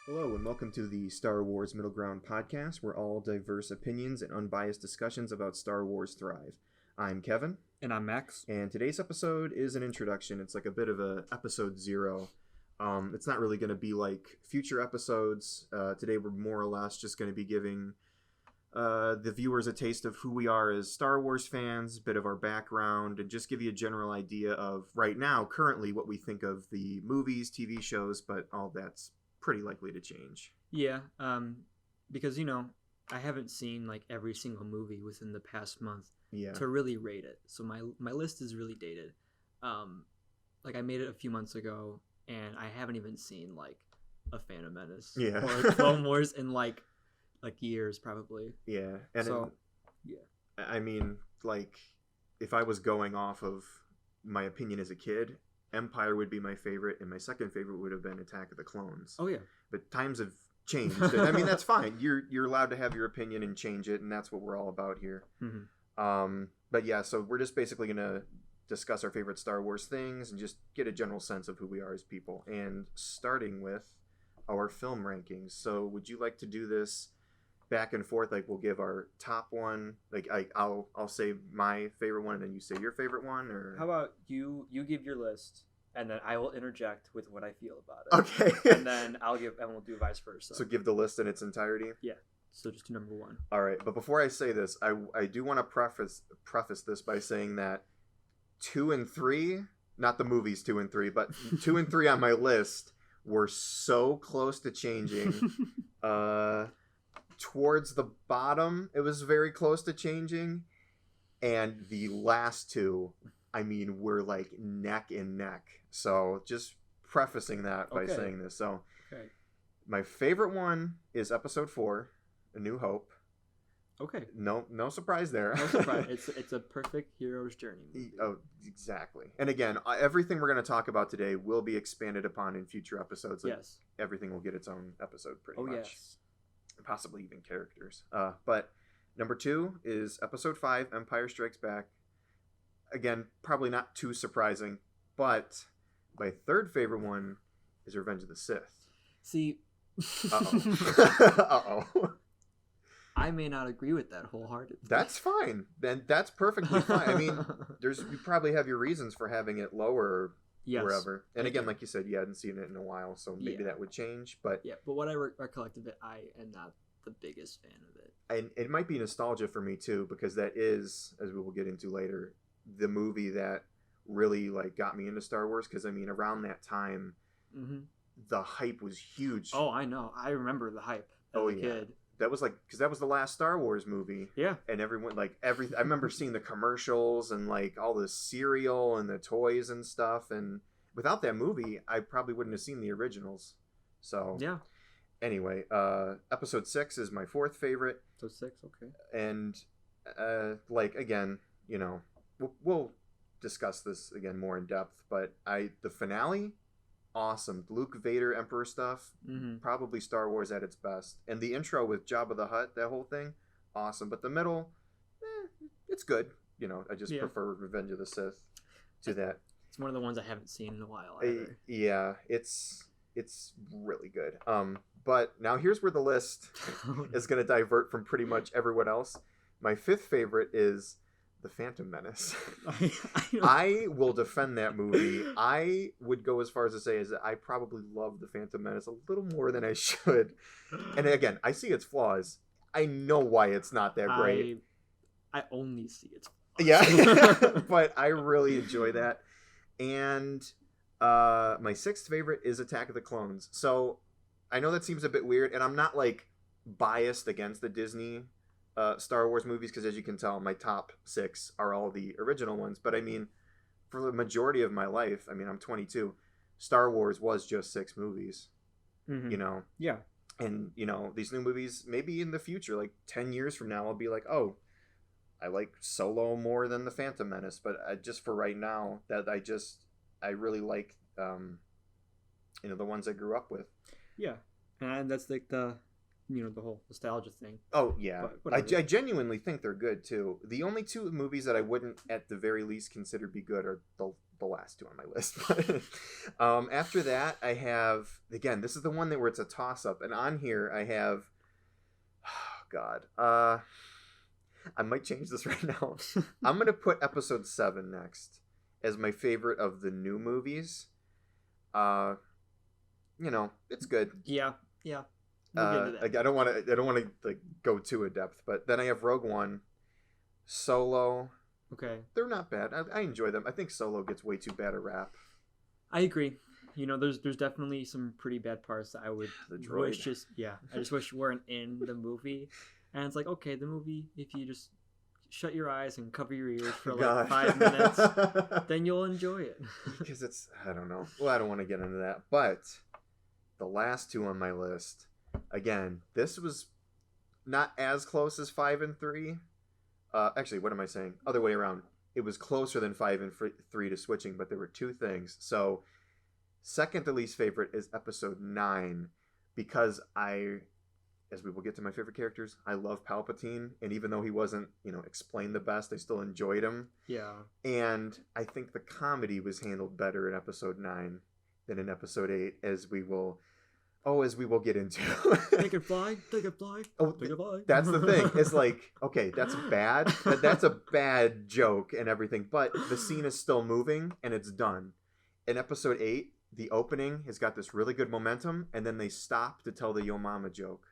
Hello, and welcome to the Star Wars Middle Ground podcast, where all diverse opinions and unbiased discussions about Star Wars thrive. I'm Kevin. And I'm Max. And today's episode is an introduction. It's like a bit of a episode 0. It's not really going to be like future episodes. Today we're more or less just going to be giving the viewers a taste of who we are as Star Wars fans, a bit of our background, and just give you a general idea of right now, currently, what we think of the movies, TV shows, but all that's pretty likely to change. Yeah, because, I haven't seen like every single movie within the past month to really rate it. So my list is really dated. Like I made it a few months ago, and I haven't even seen like a Phantom Menace or Clone Wars in like years probably. Yeah, and I mean, like, if I was going off of my opinion as a kid, Empire would be my favorite, and my second favorite would have been Attack of the Clones. Oh yeah, but times have changed. I mean, that's fine. You're allowed to have your opinion and change it, and that's what we're all about here. Mm-hmm. But yeah, so we're just basically gonna discuss our favorite Star Wars things and just get a general sense of who we are as people. And starting with our film rankings. So would you like to do this back and forth? Like we'll give our top one. Like I'll say my favorite one, and then you say your favorite one. Or how about you give your list, and then I will interject with what I feel about it. Okay. And then we'll do vice versa. So give the list in its entirety. Yeah. So just do number one. All right, but before I say this, I do want to preface this by saying that 2 and 3, not the movies 2 and 3, but 2 and 3 on my list were so close to changing. Towards the bottom, it was very close to changing, and the last 2, I mean, were like neck and neck. So just prefacing that by saying this. So my favorite one is Episode 4. A New Hope. Okay. No surprise there. No surprise. It's a perfect hero's journey movie. Oh, exactly. And again, everything we're going to talk about today will be expanded upon in future episodes. Like yes. Everything will get its own episode pretty much. Yes. Possibly even characters. But number 2 is Episode 5, Empire Strikes Back. Again, probably not too surprising, but my third favorite one is Revenge of the Sith. See. Uh-oh. I may not agree with that wholeheartedly. That's fine. Then that's perfectly fine. I mean, you probably have your reasons for having it lower wherever. And again, like you said, you hadn't seen it in a while, so maybe that would change. But but what I recollect of it, I am not the biggest fan of it. And it might be nostalgia for me too, because that is, as we will get into later, the movie that really like got me into Star Wars. Because I mean, around that time, the hype was huge. Oh, I know. I remember the hype as a kid. That was like, because that was the last Star Wars movie. Yeah. And everyone, I remember seeing the commercials and like all the cereal and the toys and stuff. And without that movie, I probably wouldn't have seen the originals. So, yeah. Anyway, Episode 6 is my 4th favorite. So 6, okay. And, again, we'll discuss this again more in depth. But the finale, awesome. Luke, Vader, Emperor stuff, probably Star Wars at its best. And the intro with Jabba the Hutt, that whole thing, awesome. But the middle, it's good. I just prefer Revenge of the Sith to that. It's one of the ones I haven't seen in a while either. Yeah, it's really good. But now here's where the list is going to divert from pretty much everyone else. My 5th favorite is The Phantom Menace. I will defend that movie. I would go as far as to say is that I probably love The Phantom Menace a little more than I should. And again, I see its flaws. I know why it's not that great. I only see its flaws. Yeah. But I really enjoy that. And my 6th favorite is Attack of the Clones. So I know that seems a bit weird, and I'm not like biased against the Disney Star Wars movies, because as you can tell, my top 6 are all the original ones. But I mean, for the majority of my life, I mean, I'm 22, Star Wars was just 6 movies. Yeah. And these new movies, maybe in the future, like 10 years from now, I'll be like, oh, I like Solo more than The Phantom Menace. But just for right now, that I really like the ones I grew up with. Yeah, and that's like the whole nostalgia thing. Oh yeah, I genuinely think they're good too. The only 2 movies that I wouldn't at the very least consider be good are the last two on my list. After that, I have, again, this is the one where it's a toss-up. And on here, I have, oh, God. I might change this right now. I'm going to put episode 7 next as my favorite of the new movies. It's good. Yeah. We'll I don't want to like go too in depth, but then I have Rogue One, Solo. Okay. They're not bad. I enjoy them. I think Solo gets way too bad a rap. I agree. There's definitely some pretty bad parts that I would wish I just wish weren't in the movie. And it's like, okay, the movie, if you just shut your eyes and cover your ears for like 5 minutes, then you'll enjoy it. Because I don't know. Well, I don't want to get into that. But the last two on my list, again, this was not as close as 5 and 3. Actually, what am I saying? Other way around. It was closer than 5 and 3 to switching, but there were two things. So, second to least favorite is episode 9, because as we will get to my favorite characters, I love Palpatine, and even though he wasn't, explained the best, I still enjoyed him. Yeah. And I think the comedy was handled better in episode 9 than in episode 8, as we will get into. They can fly. Oh, they can fly. That's the thing. It's like, okay, that's bad. That's a bad joke and everything, but the scene is still moving and it's done. In episode 8, the opening has got this really good momentum, and then they stop to tell the Yo Mama joke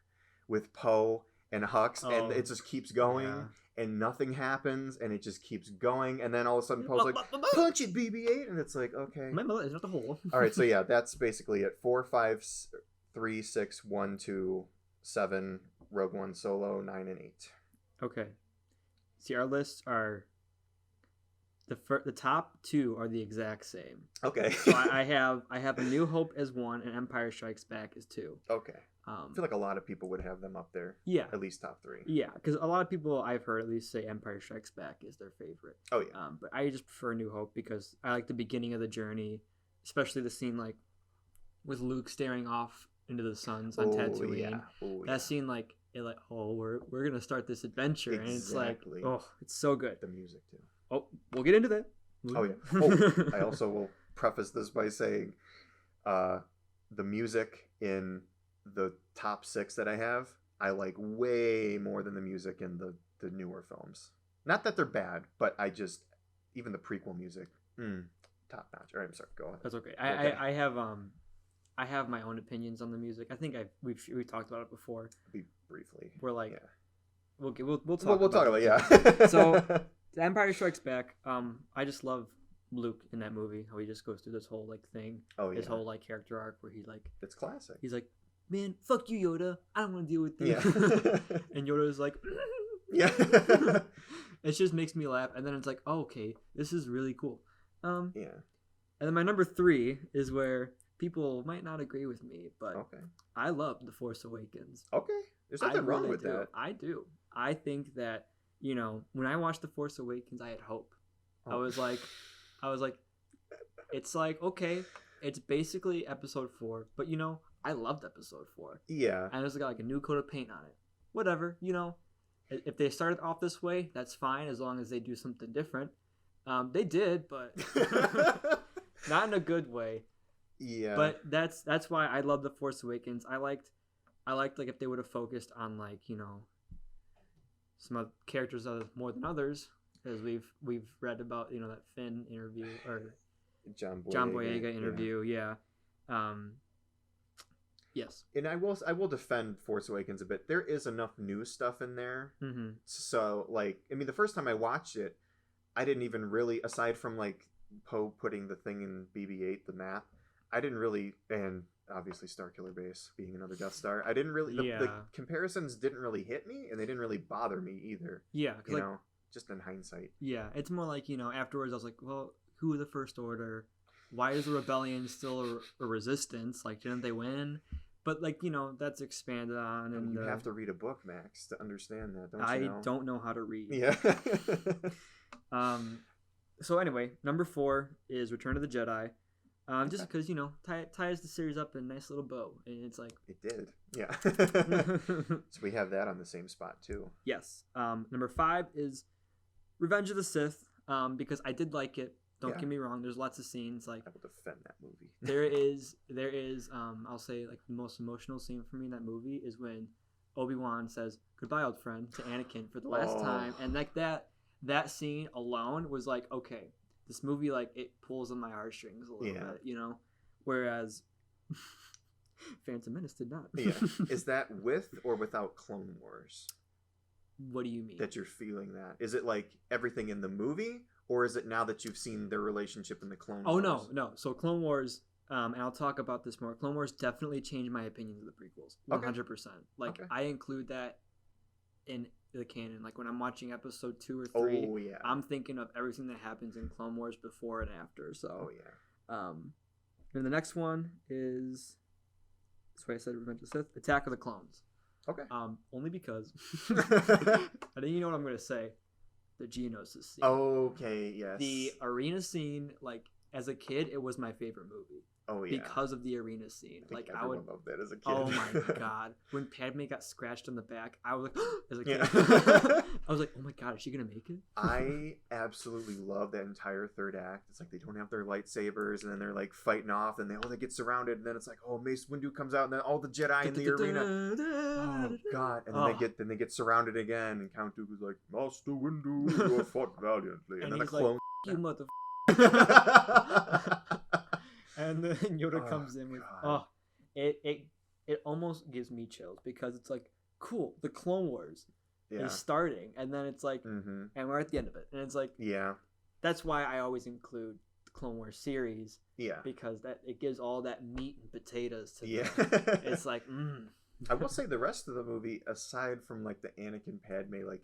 with Poe and Hux, and it just keeps going, and nothing happens, and it just keeps going, and then all of a sudden Poe's like, punch it, BB-8, and it's like, okay. My mother is not the hole. All right, so yeah, that's basically it. 4, 5, 3, 6, 1, 2, 7, Rogue One, Solo, 9, and 8. Okay. See, our lists are the top 2 are the exact same. Okay. So I have A New Hope as 1 and Empire Strikes Back as 2. Okay. I feel like a lot of people would have them up there. Yeah. At least top 3. Yeah, because a lot of people I've heard at least say Empire Strikes Back is their favorite. Oh, yeah. But I just prefer A New Hope because I like the beginning of the journey, especially the scene like with Luke staring off into the suns on Tatooine. Yeah. That scene, like, we're gonna start this adventure, and it's like, it's so good. The music too. Oh, we'll get into that. Oh yeah. I also will preface this by saying, the music in the top 6 that I have, I like way more than the music in the newer films. Not that they're bad, but even the prequel music, top notch. All right, I'm sorry. Go ahead. That's okay. I have my own opinions on the music. I think we've talked about it before. Briefly. We're like, yeah. We'll talk. We'll talk about it. Yeah. So, The Empire Strikes Back. I just love Luke in that movie. How he just goes through this whole like thing. Oh yeah. His whole like character arc where he like. It's classic. He's like, man, fuck you, Yoda. I don't want to deal with you. Yeah. And Yoda's like, yeah. It just makes me laugh, and then it's like, oh, okay, this is really cool. Yeah. And then my number 3 is where people might not agree with me, but okay. I love The Force Awakens. Okay. There's nothing wrong with that. I do. I think that, when I watched The Force Awakens, I had hope. Oh. I was like, it's like, okay, it's basically episode 4, but I loved episode 4. Yeah. And it's got like a new coat of paint on it. Whatever, if they started off this way, that's fine as long as they do something different. They did, but not in a good way. Yeah. But that's why I love The Force Awakens. I liked like if they would have focused on like, some characters more than others, as we've read about, that Finn interview or John Boyega interview. Yeah. Yes. And I will defend Force Awakens a bit. There is enough new stuff in there. Mm-hmm. So like, I mean, the first time I watched it, I didn't even really, aside from like Poe putting the thing in BB-8, the map, I didn't really, and obviously Starkiller Base being another Death Star, I didn't really, the comparisons didn't really hit me, and they didn't really bother me either. Yeah. Just in hindsight. Yeah. It's more like, afterwards I was like, well, who are the First Order? Why is the rebellion still a resistance? Like, didn't they win? But like, that's expanded on, and you have to read a book, Max, to understand that. I don't know how to read. Yeah. So anyway, number 4 is Return of the Jedi. Just because ties the series up in a nice little bow, and it's like it did. Yeah. So we have that on the same spot too. Yes. Number 5 is Revenge of the Sith. Because I did like it. Don't get me wrong. There's lots of scenes like I will defend that movie. there is I'll say like the most emotional scene for me in that movie is when Obi-Wan says goodbye, old friend, to Anakin for the last time, and like that scene alone was like, okay, this movie like it pulls on my heartstrings a little bit, you know, whereas Phantom Menace did not. Is that with or without Clone Wars? What do you mean? That you're feeling that? Is it like everything in the movie, or is it now that you've seen their relationship in the Clone Wars? Oh no. So Clone Wars, and I'll talk about this more. Clone Wars definitely changed my opinions of the prequels, 100%. Like I include that in the canon. Like when I'm watching episode 2 or 3, I'm thinking of everything that happens in Clone Wars before and after. So, and the next one is, that's why I said Revenge of the Sith, Attack of the Clones. Okay. Only because I think you know what I'm gonna say. The Geonosis scene. Okay, yes. The arena scene, like as a kid, it was my favorite movie. Oh yeah. Because of the arena scene. Like I would love that as a kid. Oh my god. When Padme got scratched on the back, I was like as a kid. I was like, oh my god, is she gonna make it? I absolutely love that entire third act. It's like they don't have their lightsabers and then they're like fighting off and they get surrounded and then it's like, oh, Mace Windu comes out and then all the Jedi in the arena. Oh god. And then they get surrounded again and Count Dooku's like, Master Windu, you have fought valiantly. And then the clone you mother and then Yoda comes in with it almost gives me chills because it's like, cool, the Clone Wars is starting, and then it's like and we're at the end of it, and it's like, that's why I always include the Clone Wars series, because that it gives all that meat and potatoes to them. It's like I will say the rest of the movie, aside from like the Anakin Padme like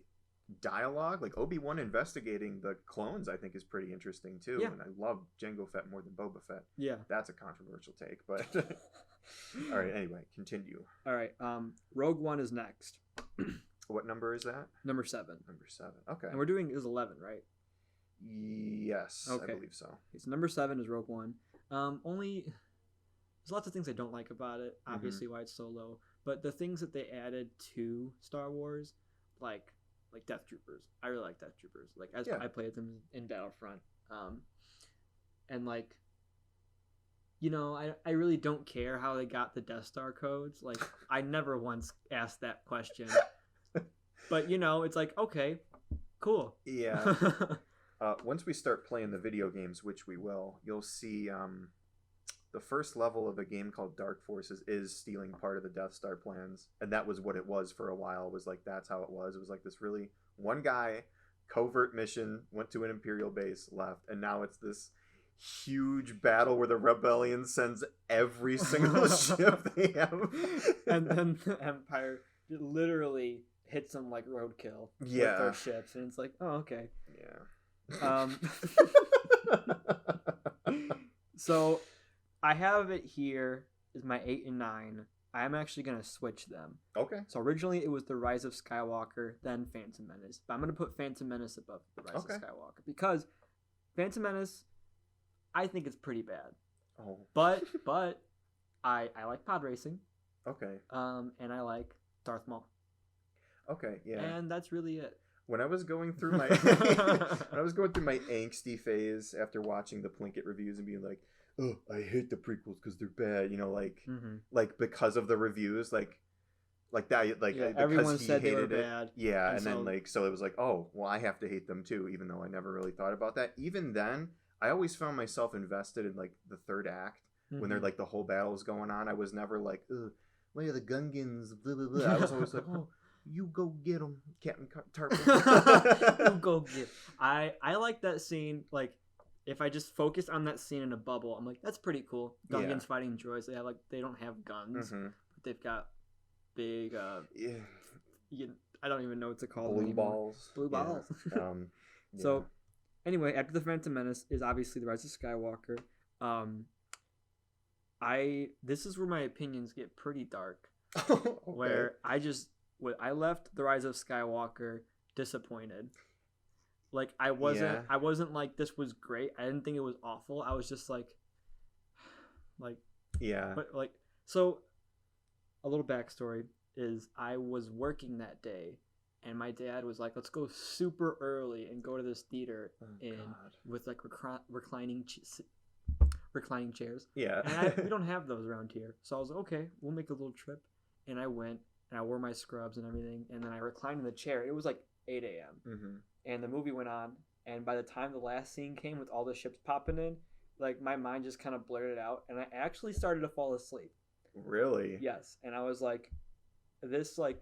dialogue, like Obi-Wan investigating the clones, I think is pretty interesting too. And I love Jango Fett more than Boba Fett. That's a controversial take, but all right, anyway, continue. All right, Rogue One is next. What number is that? Number 7. Okay. And we're doing is 11, right? Yes, okay. I believe so. Okay, so number 7 is Rogue One. Only there's lots of things I don't like about it, obviously why it's so low, but the things that they added to Star Wars, like Death Troopers. I really like Death Troopers. Like I played them in Battlefront. And like, you know, I really don't care how they got the Death Star codes. Like I never once asked that question. But you know, it's like, okay, cool. Yeah. Once we start playing the video games, which we will, you'll see the first level of a game called Dark Forces is stealing part of the Death Star plans, and that was what it was for a while. Was like that's how it was. It was like this really one guy covert mission, went to an Imperial base, left, and now it's this huge battle where the Rebellion sends every single ship they have, and then the Empire literally hits them like roadkill with their ships, and it's like, oh, okay, so I have it here is my 8 and 9. I'm actually going to switch them. Okay. So originally it was The Rise of Skywalker, then Phantom Menace. But I'm going to put Phantom Menace above The Rise of Skywalker. Because Phantom Menace, I think it's pretty bad. Oh. But I like pod racing. Okay. And I like Darth Maul. Okay, yeah. And that's really it. When I was going through my angsty phase after watching the Plinkett reviews and being like, oh, I hate the prequels because they're bad, you know, like because of the reviews, like that, like everyone because said he hated they were bad. Yeah, and then like so it was like, oh, well, I have to hate them too, even though I never really thought about that. Even then, I always found myself invested in like the third act when they're like the whole battle's going on. I was never like, ugh, where are the Gungans? Blah blah blah. I was always like, oh, you go get them, Captain Tarpon. You go get. I like that scene. Like, if I just focus on that scene in a bubble, I'm like, that's pretty cool. Gungans fighting droids. They don't have guns, but they've got big. I don't even know what to call them anymore. Blue balls. So, anyway, after the Phantom Menace is obviously The Rise of Skywalker. This is where my opinions get pretty dark. Where I left The Rise of Skywalker disappointed. Like I wasn't like this was great. I didn't think it was awful. I was just like But like, so a little backstory is I was working that day and my dad was like, let's go super early and go to this theater with like reclining chairs. Yeah. And we don't have those around here. So I was like, okay, we'll make a little trip. And I went and I wore my scrubs and everything. And then I reclined in the chair. It was like 8 a.m. Mm-hmm. And the movie went on. And by the time the last scene came with all the ships popping in, like my mind just kind of blurted out. And I actually started to fall asleep. Really? Yes. And I was like, this, like,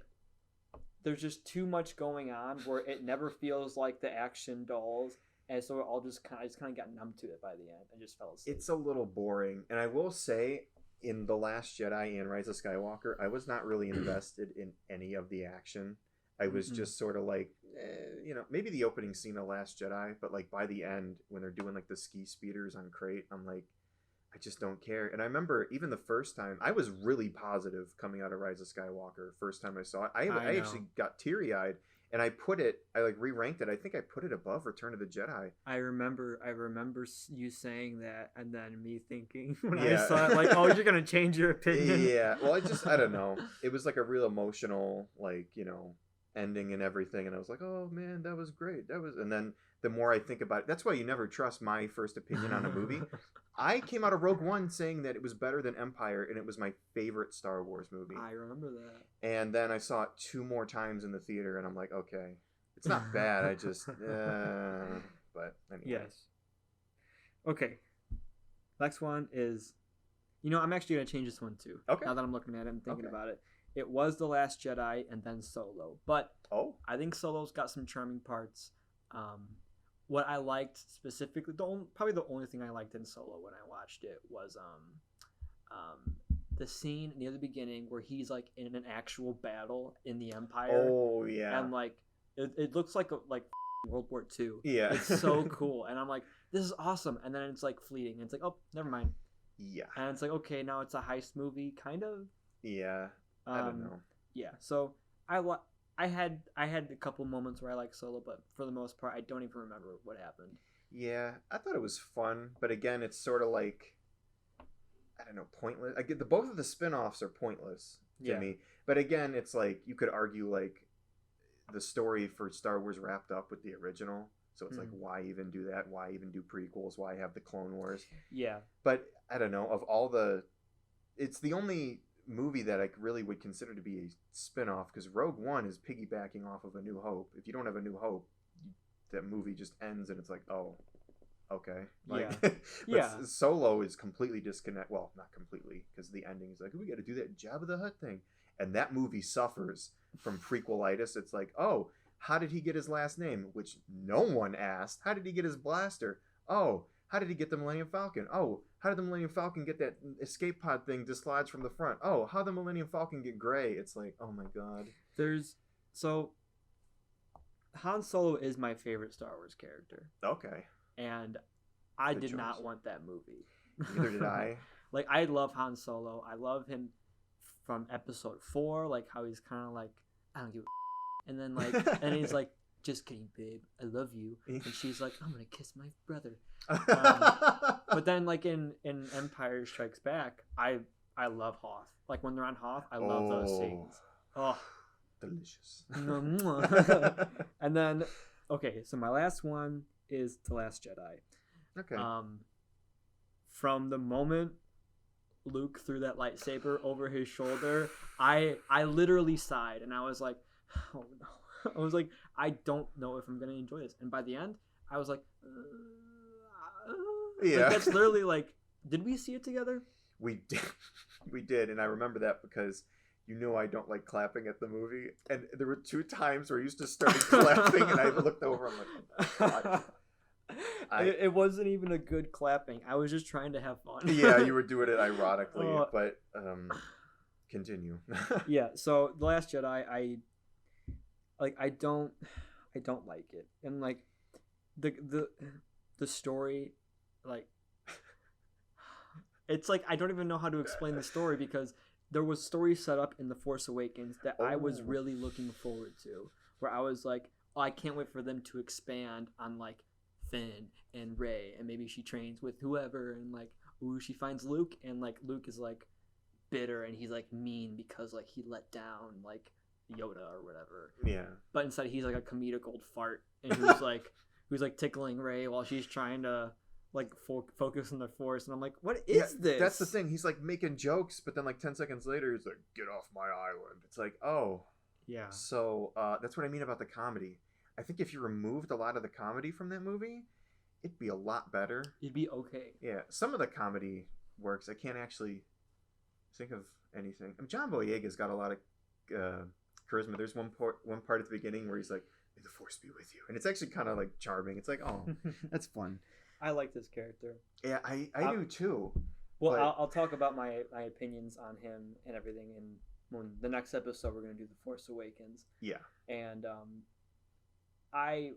there's just too much going on where it never feels like the action dulls. And so I just kind of got numb to it by the end and just fell asleep. It's a little boring. And I will say, in The Last Jedi and Rise of Skywalker, I was not really invested in any of the action. I was just sort of like, maybe the opening scene of Last Jedi, but like by the end, when they're doing like the ski speeders on Crate, I'm like, I just don't care. And I remember even the first time, I was really positive coming out of Rise of Skywalker. First time I saw it, I actually got teary-eyed. And I like re-ranked it. I think I put it above Return of the Jedi. I remember you saying that, and then me thinking when I saw it, like, oh, you're gonna change your opinion. Yeah. Well, I don't know. It was like a real emotional, like, ending and everything, and I was like, oh man, that was great. And then the more I think about it, that's why you never trust my first opinion on a movie. I came out of Rogue One saying that it was better than Empire, and it was my favorite Star Wars movie. I remember that. And then I saw it 2 more times in the theater, and I'm like, okay, it's not bad. I just, but anyway. Yes. Okay. Next one is, I'm actually gonna change this one too. Okay. Now that I'm looking at it and thinking about it, it was The Last Jedi and then Solo, but I think Solo's got some charming parts. What I liked specifically, probably the only thing I liked in Solo when I watched it was the scene near the beginning where he's like in an actual battle in the Empire. Oh yeah. And like it looks like World War II. Yeah. It's so cool, and I'm like, this is awesome. And then it's like fleeting, and it's like, oh, never mind. Yeah. And it's like, okay, now it's a heist movie, kind of. Yeah. I don't know. Yeah. So I had a couple moments where I liked Solo, but for the most part, I don't even remember what happened. Yeah, I thought it was fun, but again, it's sort of like, I don't know, pointless. I get both of the spin-offs are pointless to me. But again, it's like you could argue like the story for Star Wars wrapped up with the original, so it's like, why even do that? Why even do prequels? Why have the Clone Wars? Yeah. But I don't know, of all it's the only movie that I really would consider to be a spin-off, because Rogue One is piggybacking off of A New Hope. If you don't have A New Hope, that movie just ends and it's like, oh, okay. Solo is completely disconnected. Well, not completely, because the ending is like, we got to do that Jabba the Hutt thing, and that movie suffers from prequelitis. It's like, oh, how did he get his last name, which no one asked? How did he get his blaster? Oh, how did he get the Millennium Falcon? Oh, how did the Millennium Falcon get that escape pod thing dislodged from the front? Oh, how did the Millennium Falcon get gray? It's like, oh my god. Han Solo is my favorite Star Wars character. Okay. And I did not want that movie. Neither did I. Like, I love Han Solo. I love him from episode 4, like how he's kind of like, I don't give a and then like, and he's like, just kidding, babe, I love you. And she's like, I'm gonna kiss my brother. But then like in Empire Strikes Back, I love Hoth. Like when they're on Hoth, I love those scenes. Oh, delicious. And then, okay, so my last one is The Last Jedi. Okay. From the moment Luke threw that lightsaber over his shoulder, I literally sighed, and I was like, oh no. I was like, I don't know if I'm gonna enjoy this. And by the end, I was like, yeah. Like, that's literally like, did we see it together? We did, and I remember that because you know I don't like clapping at the movie, and there were 2 times where you just started clapping, and I looked over, I'm like, oh, God. It wasn't even a good clapping. I was just trying to have fun. Yeah, you were doing it ironically, but continue. Yeah, so The Last Jedi, I don't like it, and like the story, like, it's like I don't even know how to explain the story, because there was stories set up in The Force Awakens that I was really looking forward to, where I was like, oh, I can't wait for them to expand on like Finn and Rey, and maybe she trains with whoever, and like, ooh, she finds Luke, and like Luke is like bitter and he's like mean because like he let down like Yoda or whatever. Yeah. But instead he's like a comedic old fart, and who's like tickling Rey while she's trying to like focus on the Force, and I'm like, what is this? That's the thing. He's like making jokes, but then like 10 seconds later, he's like, "Get off my island." It's like, oh, yeah. So that's what I mean about the comedy. I think if you removed a lot of the comedy from that movie, it'd be a lot better. It'd be okay. Yeah, some of the comedy works. I can't actually think of anything. I mean, John Boyega's got a lot of charisma. There's one part at the beginning where he's like, "May the Force be with you," and it's actually kind of like charming. It's like, oh, that's fun. I like this character. Yeah, I do too. Well, but... I'll talk about my opinions on him and everything in when the next episode we're gonna do The Force Awakens. Yeah. And I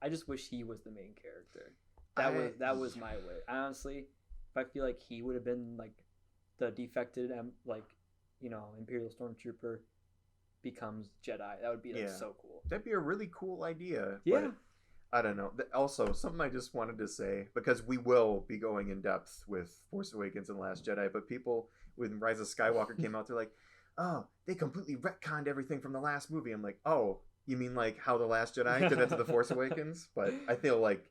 just wish he was the main character. That was my way. Honestly, if I feel like he would have been like the defected Imperial Stormtrooper becomes Jedi, that would be like so cool. That'd be a really cool idea. Yeah. But I don't know. Also, something I just wanted to say, because we will be going in depth with Force Awakens and Last Jedi, but people, when Rise of Skywalker came out, they're like, oh, they completely retconned everything from the last movie. I'm like, oh, you mean like how The Last Jedi did that to The Force Awakens? But I feel like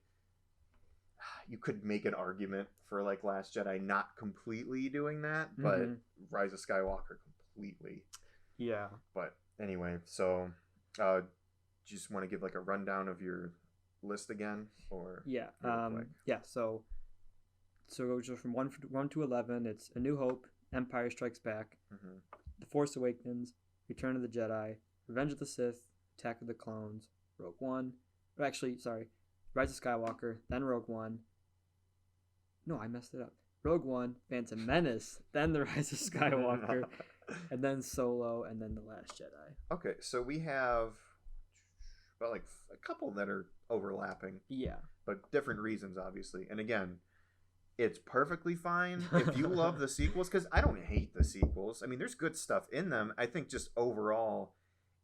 you could make an argument for like Last Jedi not completely doing that, but Rise of Skywalker completely. Yeah. But anyway, so do you just want to give like a rundown of your list again, or so just from 1 to 11, it's A New Hope, Empire Strikes Back, The Force Awakens, Return of the Jedi, Revenge of the Sith, Attack of the Clones, Rogue One, Rise of Skywalker, then Rogue One. No, I messed it up. Rogue One, Phantom Menace, then The Rise of Skywalker, and then Solo, and then The Last Jedi. Okay, so we have about like a couple that are overlapping. Yeah. But different reasons, obviously. And again, it's perfectly fine if you love the sequels, because I don't hate the sequels. I mean, there's good stuff in them. I think just overall,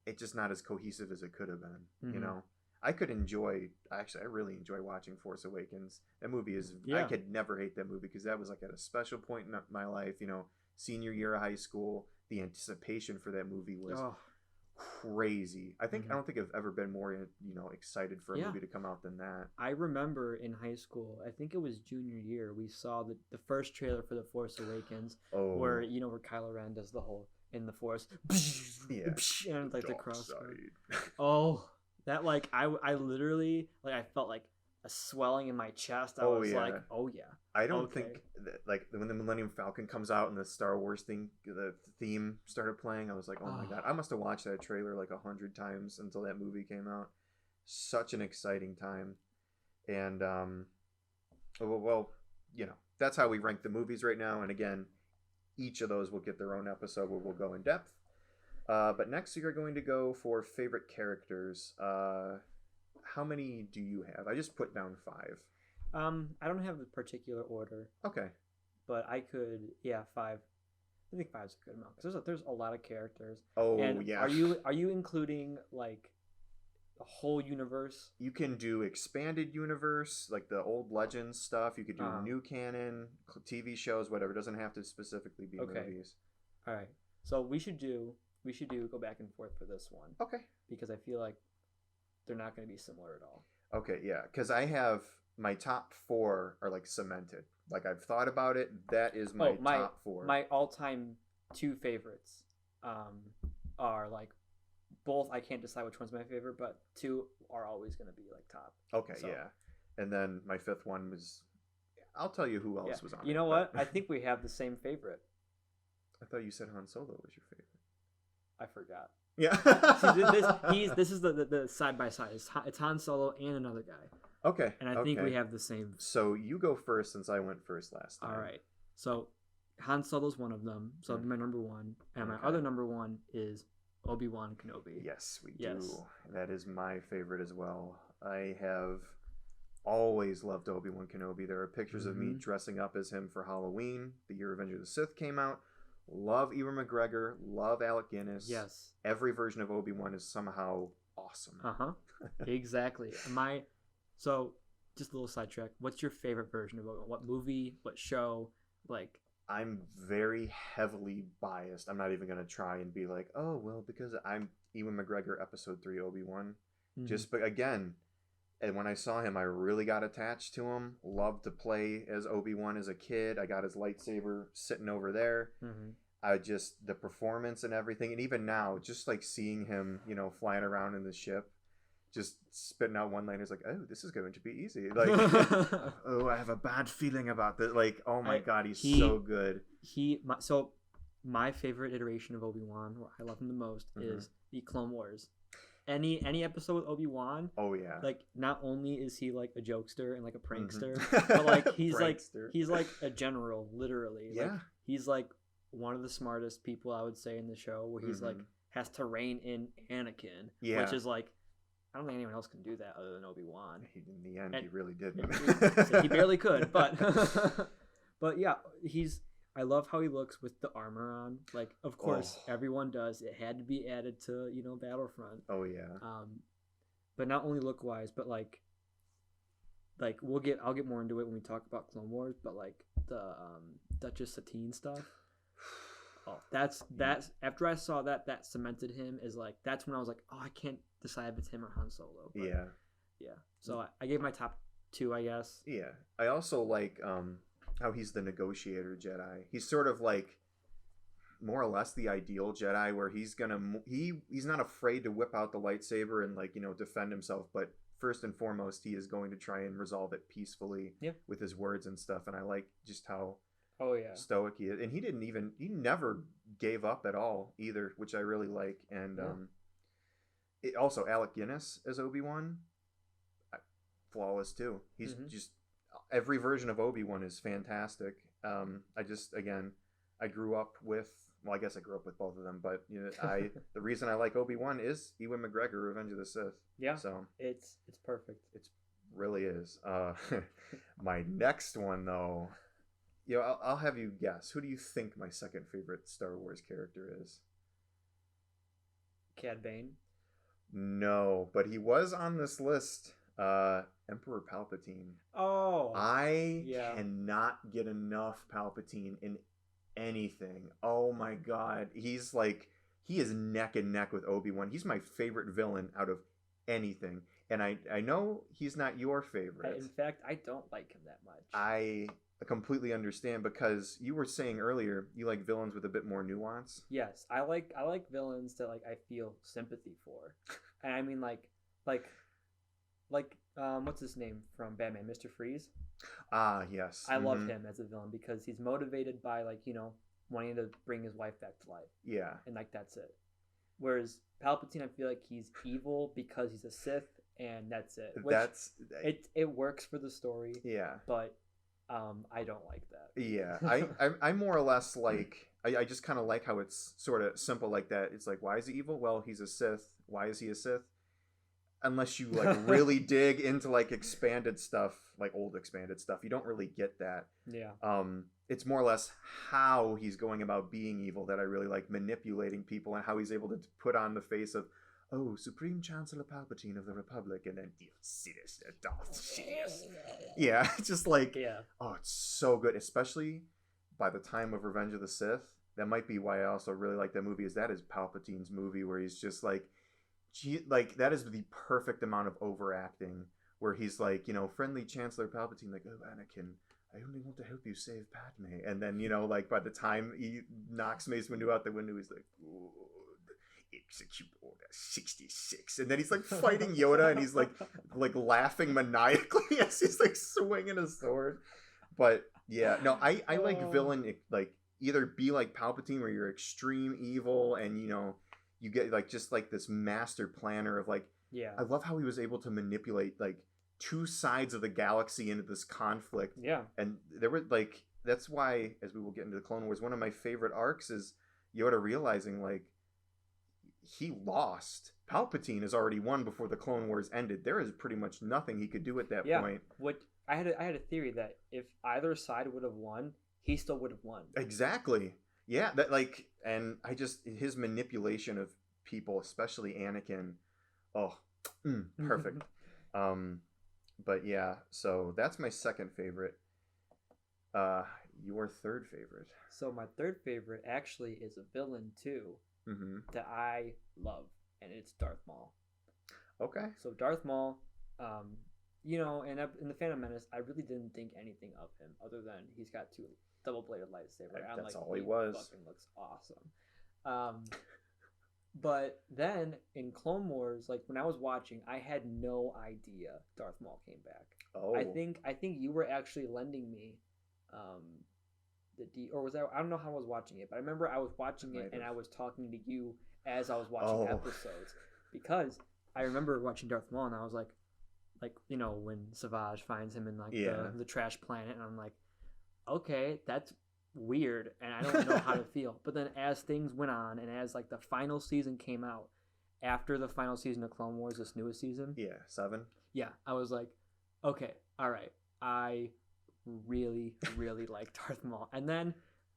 it's just not as cohesive as it could have been, you know? I really enjoy watching Force Awakens. That movie is, I could never hate that movie, because that was like at a special point in my life, senior year of high school. The anticipation for that movie was crazy. I don't think I've ever been more, excited for a movie to come out than that. I remember in high school, I think it was junior year, we saw the first trailer for The Force Awakens, where Kylo Ren does the whole in the Force, and like the cross. Oh, that like I literally like I felt like a swelling in my chest. I was like, oh yeah. I don't think that, like when the Millennium Falcon comes out and the Star Wars the theme started playing, I was like, oh my god, I must have watched that trailer like 100 times until that movie came out. Such an exciting time. And that's how we rank the movies right now. And again, each of those will get their own episode where we'll go in depth. But next we are going to go for favorite characters. How many do you have? I just put down 5. I don't have a particular order. Okay. But I could, 5. I think 5's a good amount, because there's a lot of characters. Oh, and yeah. Are you including like the whole universe? You can do expanded universe, like the old Legends stuff. You could do new canon, TV shows, whatever. It doesn't have to specifically be movies. All right. So we should do go back and forth for this one. Okay. Because I feel like they're not going to be similar at all. Okay, yeah. Because I have my top 4 are like cemented. Like I've thought about it. That is my top 4. My all-time 2 favorites are like both. I can't decide which one's my favorite, but 2 are always going to be like top. Okay, yeah. And then my 5th one was. I'll tell you who else was on. You know what? I think we have the same favorite. I thought you said Han Solo was your favorite. I forgot. Yeah. This is the side by side. It's Han Solo and another guy. Okay. And I think we have the same. So you go first, since I went first last time. All right. So Han Solo's one of them. So that'd be my number 1, and my other number 1 is Obi-Wan Kenobi. Yes, we do. That is my favorite as well. I have always loved Obi-Wan Kenobi. There are pictures of me dressing up as him for Halloween, the year Revenge of the Sith came out. Love Ewan McGregor. Love Alec Guinness. Yes. Every version of Obi-Wan is somehow awesome. Exactly. So, just a little sidetrack. What's your favorite version of Obi-Wan? What movie? What show? Like, I'm very heavily biased. I'm not even gonna try and be like, oh well, because I'm Ewan McGregor, Episode 3 Obi-Wan. Mm-hmm. Just but again, and when I saw him, I really got attached to him. Loved to play as Obi-Wan as a kid. I got his lightsaber sitting over there. Mm-hmm. I just the performance and everything, and even now, just like seeing him, flying around in the ship, just spitting out one-liners like, "Oh, this is going to be easy." Like, "Oh, I have a bad feeling about this." Like, oh my god, he's so good. So my favorite iteration of Obi-Wan, what I love him the most, is the Clone Wars. Any episode with Obi-Wan, oh yeah, like not only is he like a jokester and like a prankster, but like he's like a general, literally. Yeah, like, he's like one of the smartest people I would say in the show, where he's like has to rein in Anakin, which is like, I don't think anyone else can do that other than Obi-Wan. In the end, he really didn't. He barely could, but but yeah, I love how he looks with the armor on. Like, of course, everyone does. It had to be added to, Battlefront. Oh yeah. But not only look wise, but like I'll get more into it when we talk about Clone Wars. But like the Duchess Satine stuff. Oh, that's after I saw that cemented him as like, that's when I was like, oh, I can't decide if it's him or Han Solo. But yeah. So I gave my top 2, I guess. Yeah, I also like how he's the negotiator Jedi. He's sort of like more or less the ideal Jedi, where he's not afraid to whip out the lightsaber and like defend himself, but first and foremost he is going to try and resolve it peacefully with his words and stuff. And I like just how stoic he is, and he never gave up at all either, which I really like. And also Alec Guinness as Obi-Wan, flawless too. He's just every version of Obi-Wan is fantastic. I grew up with, well, I guess I grew up with both of them, but the reason I like Obi-Wan is Ewan McGregor, Revenge of the Sith. Yeah. So it's perfect. It really is. My next one though, I'll have you guess. Who do you think my second favorite Star Wars character is? Cad Bane? No, but he was on this list. Emperor Palpatine. Oh. I cannot get enough Palpatine in anything. Oh my god. He is neck and neck with Obi-Wan. He's my favorite villain out of anything. And I know he's not your favorite. In fact, I don't like him that much. I completely understand, because you were saying earlier you like villains with a bit more nuance. Yes, I like villains that like I feel sympathy for. And I mean like what's his name from Batman, Mr. Freeze? Ah, yes. I love him as a villain because he's motivated by like, wanting to bring his wife back to life. Yeah. And like that's it. Whereas Palpatine, I feel like he's evil because he's a Sith, and that's it. It works for the story. Yeah. But I don't like that. Yeah. I more or less like, I just kind of like how it's sort of simple like that. It's like, why is he evil? Well, he's a Sith. Why is he a Sith? Unless you like really dig into like expanded stuff, like old expanded stuff, you don't really get that. Yeah. It's more or less how he's going about being evil that I really like, manipulating people, and how he's able to put on the face of, oh, Supreme Chancellor Palpatine of the Republic, and then Sidious, Darth Sidious. Yeah, it's just like, oh, it's so good, especially by the time of Revenge of the Sith. That might be why I also really like that movie, is Palpatine's movie, where he's just like, that is the perfect amount of overacting, where he's like, friendly Chancellor Palpatine, like, oh, Anakin, I only want to help you save Padme. And then, like, by the time he knocks Mace Windu out the window, he's like, oh, execute order 66. And then he's like fighting Yoda, and he's like laughing maniacally as he's like swinging his sword. But yeah, no, I like villain, like, either be like Palpatine, where you're extreme evil, and you get like just like this master planner of like, I love how he was able to manipulate like two sides of the galaxy into this conflict. Yeah. And there were like, that's why, as we will get into the Clone Wars, one of my favorite arcs is Yoda realizing like he lost. Palpatine has already won before the Clone Wars ended. There is pretty much nothing he could do at that point. What I had a theory that if either side would have won, he still would have won. Exactly. Yeah, that like, and I just, his manipulation of people, especially Anakin, perfect. But yeah, so that's my second favorite. your third favorite. So my third favorite actually is a villain too, that I love, and it's Darth Maul. Okay. So Darth Maul, you know, in the Phantom Menace, I really didn't think anything of him other than he's got two double-bladed lightsaber. That's all he was. Fucking looks awesome. But then in Clone Wars, like when I was watching, I had no idea Darth Maul came back. Oh. I think you were actually lending me or was I don't know how I was watching it, but I remember I was watching it and I was talking to you as I was watching episodes, because I remember watching Darth Maul and I was like you know, when Savage finds him in like the trash planet, and I'm like, okay, that's weird and I don't know how to feel. But then as things went on and as like the final season came out, after the final season of Clone Wars, this newest season, 7, I was like, okay, all right, I really like Darth Maul. And then,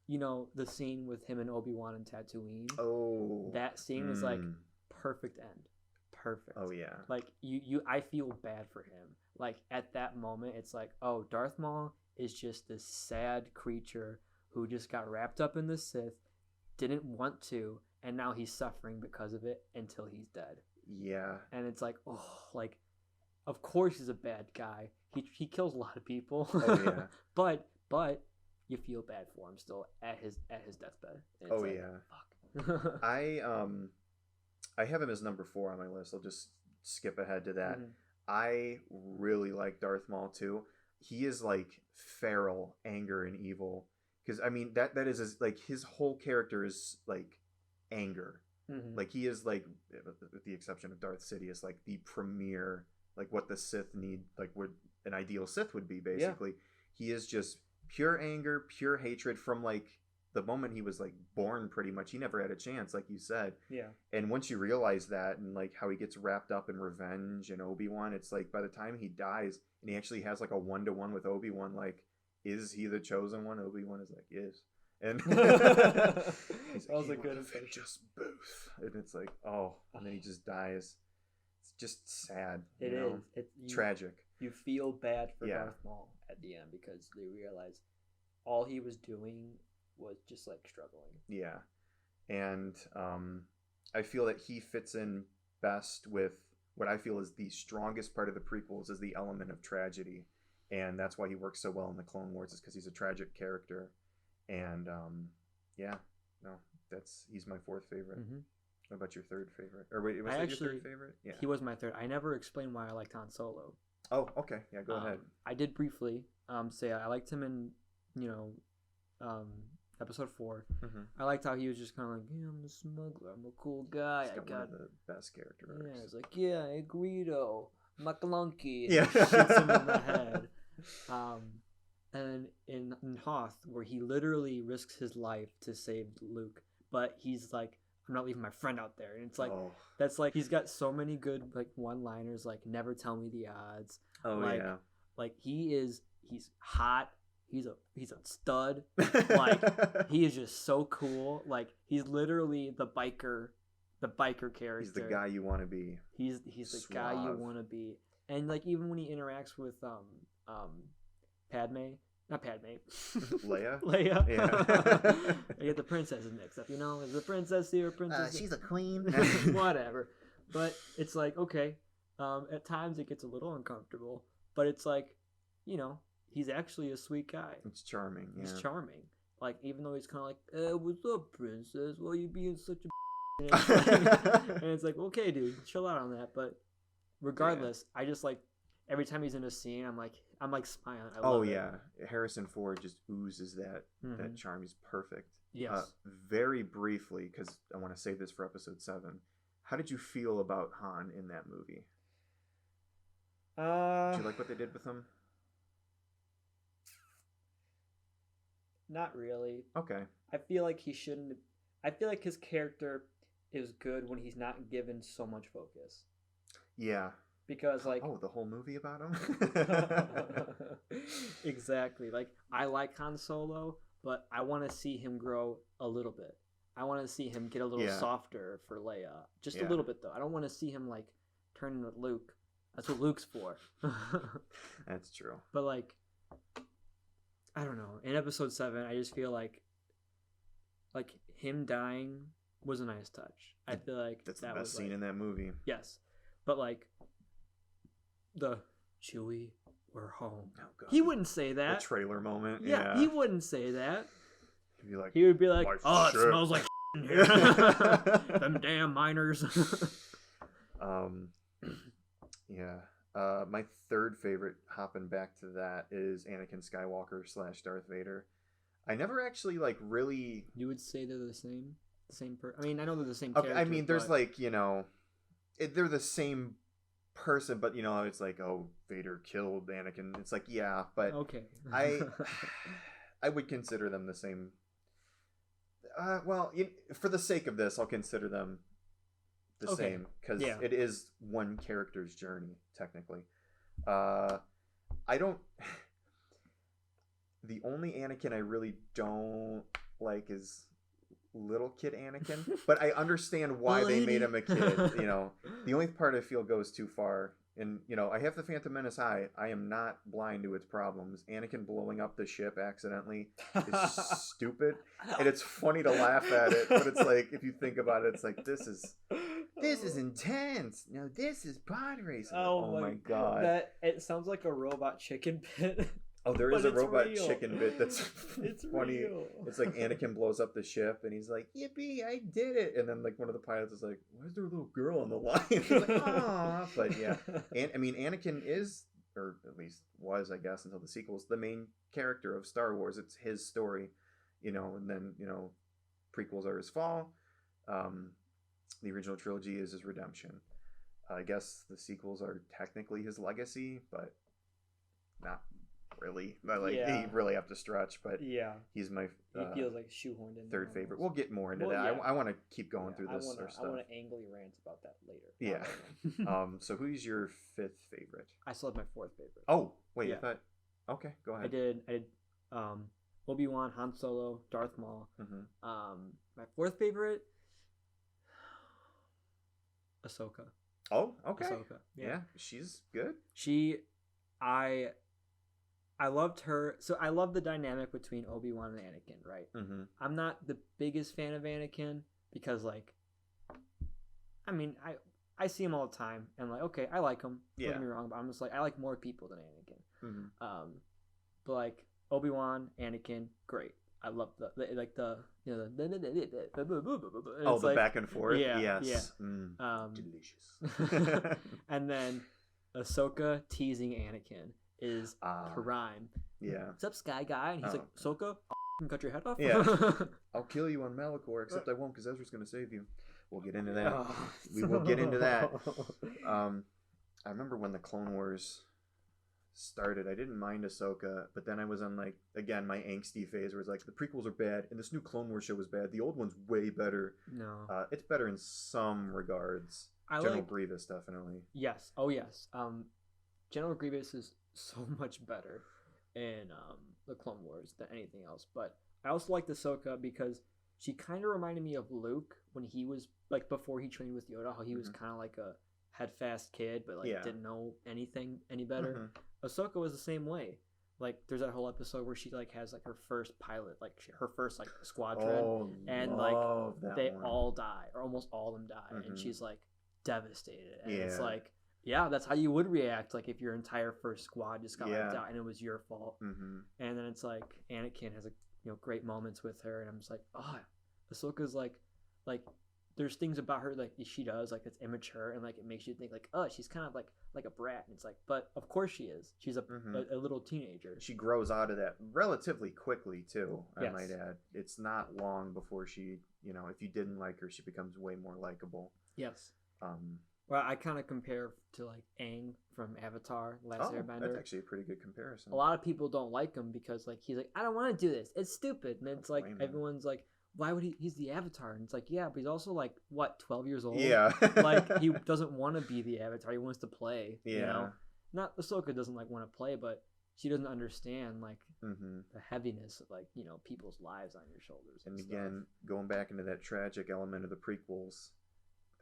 you know, the scene with him and Obi-Wan and Tatooine, that scene is like perfect end. Perfect. Oh yeah. Like I feel bad for him. Like at that moment, it's like, oh, Darth Maul is just this sad creature who just got wrapped up in the Sith, didn't want to, and now he's suffering because of it until he's dead. Yeah. And it's like, oh, like, of course he's a bad guy. He kills a lot of people. Oh yeah. but you feel bad for him still at his deathbed. Oh like, yeah. Fuck. I have him as number 4 on my list. I'll just skip ahead to that. I really like Darth Maul too. He is like feral anger and evil. Because I mean that is like his whole character is like anger. Like he is like, with the exception of Darth Sidious, like the premier, like what the Sith need, like what an ideal Sith would be basically. Yeah. He is just pure anger, pure hatred from like the moment he was like born. Pretty much he never had a chance, like you said. Yeah. And once you realize that, and like how he gets wrapped up in revenge and Obi-Wan, it's like by the time he dies and he actually has like a 1-to-1 with Obi-Wan, like, is he the chosen one? Obi-Wan is like, yes. And he's like, was a good just Booth. And it's like, oh, and then he just dies. It's just sad. It is. It's tragic. You feel bad for Darth Maul at the end because they realize all he was doing was just like struggling. Yeah. And I feel that he fits in best with what I feel is the strongest part of the prequels, is the element of tragedy. And that's why he works so well in the Clone Wars, is because he's a tragic character. And he's my 4th favorite. What about your 3rd favorite? Or wait, was that your 3rd favorite? Yeah. He was my 3rd. I never explained why I liked Han Solo. Oh, okay. Yeah, go ahead. I did briefly say I liked him in, you know, episode 4. I liked how he was just kind of like, yeah, I'm a smuggler, I'm a cool guy. He's got one of the best character arcs. Yeah, it's like, yeah, hey, Greedo, McClunky, yeah, shoots him in the head. And in Hoth, where he literally risks his life to save Luke, but he's like, I'm not leaving my friend out there. And it's like, that's like, he's got so many good like one-liners, like never tell me the odds. Like he's hot. He's a stud. Like he is just so cool. Like he's literally the biker character. He's the guy you want to be. He's the guy you want to be. And like even when he interacts with not Padme, Leia. Yeah. I get the princesses mixed up. You know, is the princess here? Princess? She's a queen. Whatever. But it's like, okay. At times it gets a little uncomfortable, but it's like, you know, he's actually a sweet guy. It's charming. Yeah. He's charming. Like, even though he's kind of like, what's up, princess? Why you being such a and it's like, okay, dude, chill out on that. But regardless, I just like, every time he's in a scene, I'm like smiling. I love it. Harrison Ford just oozes that charm. He's perfect. Yes. Very briefly, because I want to save this for episode 7. How did you feel about Han in that movie? Did you like what they did with him? Not really. Okay. I feel like he shouldn't. I feel like his character is good when he's not given so much focus. Yeah. Because like, the whole movie about him. Exactly. Like, I like Han Solo, but I want to see him grow a little bit. I want to see him get a little softer for Leia, just a little bit though. I don't want to see him like turn into Luke. That's what Luke's for. That's true. But like, I don't know. In episode 7, I just feel like him dying was a nice touch. I feel like that's the best scene in that movie. Yes, but like the Chewie, we're home. Oh, God. He wouldn't say that. The trailer moment. Yeah, he wouldn't say that. He would be like, "Oh, it smells like in here. Them damn miners." Yeah. My third favorite, hopping back to that, is Anakin Skywalker / Darth Vader. I never actually really. You would say they're the same I mean, I know they're the same. Okay, I mean, there's they're the same person, but it's like, oh, Vader killed Anakin. It's like, yeah, but okay. I would consider them the same. Well, for the sake of this, I'll consider them the same because it is one character's journey technically. I don't. The only Anakin I really don't like is little kid Anakin, but I understand why they made him a kid. The only part I feel goes too far. And, I have the Phantom Menace high. I am not blind to its problems. Anakin blowing up the ship accidentally is stupid. And it's funny to laugh at it, but it's like, if you think about it, it's like, this is intense. No, this is pod racing. Oh my God. It sounds like a robot chicken pit. Oh, there is a robot chicken bit that's funny. Real. It's like Anakin blows up the ship and he's like, "Yippee, I did it!" And then one of the pilots is like, "Why is there a little girl on the line?" He's like, "Aw." But yeah, and I mean, Anakin is, or at least was, I guess, until the sequels, the main character of Star Wars. It's his story, and then prequels are his fall. The original trilogy is his redemption. I guess the sequels are technically his legacy, but not really. He really have to stretch, but he's my he feels like shoehorned in third favorite. We'll get more into that. I want to keep going through this stuff. I want to angrily rant about that later. Yeah. So who's your fifth favorite? I still have my fourth favorite. Oh wait, I thought. Okay, go ahead. I did Obi-Wan, Han Solo, Darth Maul. My fourth favorite, Ahsoka. Oh, okay. Ahsoka. Yeah, she's good. I loved her. So I love the dynamic between Obi-Wan and Anakin, right? Mm-hmm. I'm not the biggest fan of Anakin because, I mean, I see him all the time, and okay, I like him. Don't get me wrong, but I'm just I like more people than Anakin. Mm-hmm. But Oh, the back and forth. Yeah, yes. yeah. Delicious. And then Ahsoka teasing Anakin is prime. Yeah. What's up, Sky Guy? And he's like, Ahsoka, I'll cut your head off. Yeah. I'll kill you on Malachor, except I won't because Ezra's going to save you. We'll get into that. We will get into that. I remember when the Clone Wars started, I didn't mind Ahsoka, but then I was on again my angsty phase where it's the prequels are bad and this new Clone Wars show was bad. The old one's way better. No. It's better in some regards. General Grievous definitely. Yes. Oh yes. General Grievous is so much better in the Clone Wars than anything else. But I also liked Ahsoka because she kind of reminded me of Luke when he was before he trained with Yoda, how he was kind of like a headfast kid, but didn't know anything any better. Ahsoka was the same way. There's that whole episode where she has her first pilot, her first squadron, and they all die, or almost all of them die, and she's devastated, and it's that's how you would react if your entire first squad just got wiped out and it was your fault. And then it's Anakin has great moments with her, and I'm just Ahsoka's there's things about her she does it's immature and it makes you think she's kind of like a brat, and it's but of course she is. She's a little teenager. She grows out of that relatively quickly too. I might add, it's not long before she if you didn't like her, she becomes way more likable. Yes. Well, I kind of compare to Aang from Avatar: Last Airbender. That's actually a pretty good comparison. A lot of people don't like him because he's I don't want to do this. It's stupid. And it's everyone's why would he? He's the Avatar, and it's yeah, but he's also 12 years old. Yeah. He doesn't want to be the Avatar. He wants to play. Yeah. Not Ahsoka doesn't want to play, but she doesn't understand the heaviness of people's lives on your shoulders. And again, going back into that tragic element of the prequels,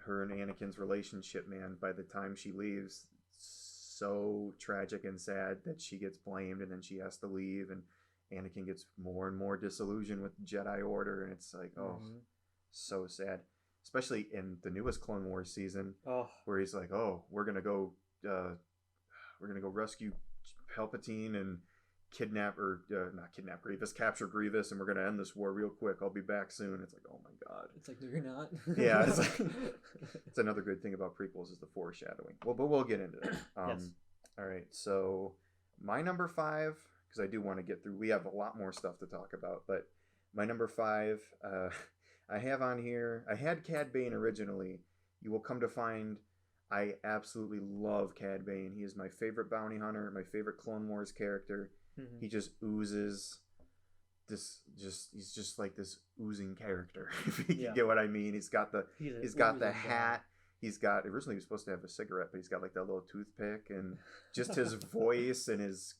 her and Anakin's relationship, man, by the time she leaves, so tragic and sad that she gets blamed and then she has to leave, and Anakin gets more and more disillusioned with Jedi Order, and it's like, oh, so sad. Especially in the newest Clone Wars season, where he's like, oh, we're gonna go rescue Palpatine and not kidnap Grievous, capture Grievous, and we're gonna end this war real quick. I'll be back soon. It's like, oh my god. It's like, no, you're not. Yeah, it's like, it's another good thing about prequels is the foreshadowing. Well, but we'll get into that. Yes. All right, so my number 5, because I do want to get through. We have a lot more stuff to talk about, but my number 5, I have on here. I had Cad Bane originally. You will come to find I absolutely love Cad Bane. He is my favorite bounty hunter, my favorite Clone Wars character. Mm-hmm. He just oozes he's just like this oozing character, if you get what I mean. He's got the hat. He's got, originally he was supposed to have a cigarette, but he's got like that little toothpick, and just his voice and his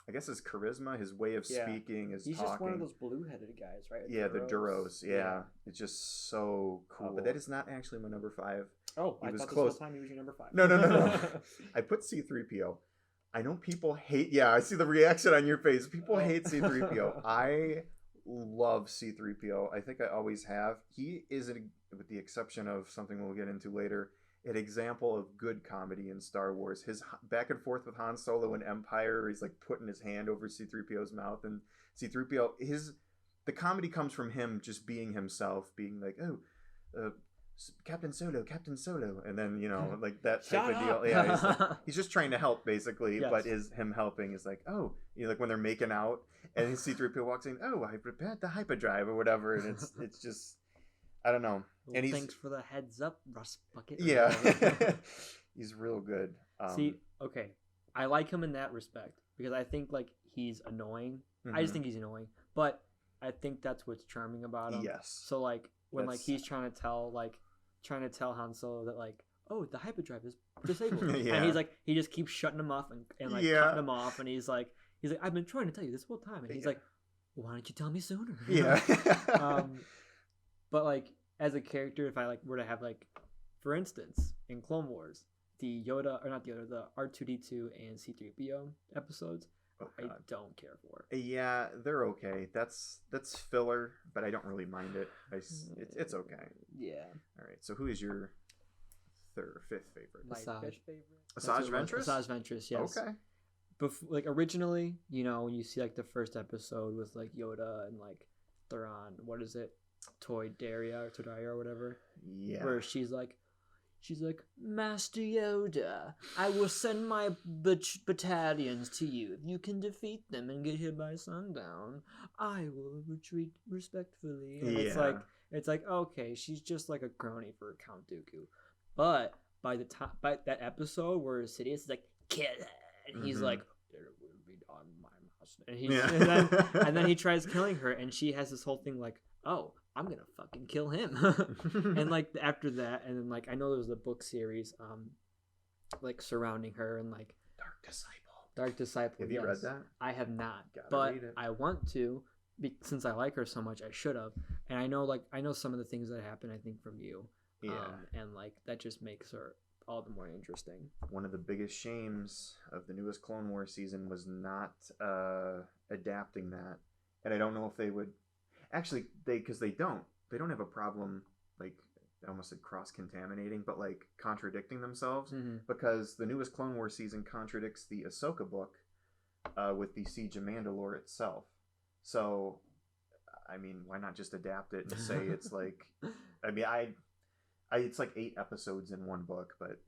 I guess his charisma, his way of speaking, his he's talking. Just one of those blue-headed guys, right? Yeah, the Duros. Yeah. It's just so cool. But that is not actually my number 5. Oh, I thought close. This whole time he was your number 5. No. I put C-3PO. I know people hate... Yeah, I see the reaction on your face. People hate C-3PO. I love C-3PO. I think I always have. He is, with the exception of something we'll get into later, an example of good comedy in Star Wars. His back and forth with Han Solo in Empire, he's like putting his hand over C-3PO's mouth, and C-3PO, the comedy comes from him just being himself, being like, Captain Solo, and then, like that type of deal. Yeah, he's just trying to help, basically, yes. But him helping is like, like when they're making out, and C-3PO walks in, I prepared the hyperdrive or whatever, and it's just, I don't know. Well, and thanks for the heads up, Russ Bucket. Yeah, he's real good. Okay, I like him in that respect because I think like he's annoying. Mm-hmm. I just think he's annoying, but I think that's what's charming about him. Yes. So like when like he's trying to tell Han Solo that like, the hyperdrive is disabled, yeah. And he's like, he just keeps shutting him off and cutting him off, and he's like, I've been trying to tell you this whole time, and he's like, why don't you tell me sooner? Yeah. But like as a character, if I like were to have like, for instance, in Clone Wars, the R2D2 and C-3PO episodes, I don't care for. Yeah, they're okay. That's filler, but I don't really mind it. It's okay. Yeah. All right. So who is your fifth favorite? My fifth favorite. Asajj Ventress? Asajj Ventress, yes. Okay. Like originally, when you see like the first episode with like Yoda and like Thrawn, what is it? Toydaria or whatever. Yeah. Where she's like, Master Yoda, I will send my battalions to you. If you can defeat them and get here by sundown, I will retreat respectfully. And it's like okay, she's just like a crony for Count Dooku. But by that episode where Sidious is like, kill her, and he's like, it will be on my master, and then he tries killing her, and she has this whole thing like, I'm gonna fucking kill him. And like after that, and then like I know there was a book series like surrounding her, and like Dark Disciple. Have you read that? I have not. But I want to, since I like her so much. I should have. And I know some of the things that happen, I think, from you. Yeah. And like that just makes her all the more interesting. One of the biggest shames of the newest Clone Wars season was not adapting that. And I don't know if they would. Actually, because they don't have a problem, like I almost said cross-contaminating, but like contradicting themselves, because the newest Clone Wars season contradicts the Ahsoka book with the Siege of Mandalore itself. So, I mean, why not just adapt it and say it's like, I mean, it's like 8 episodes in one book, but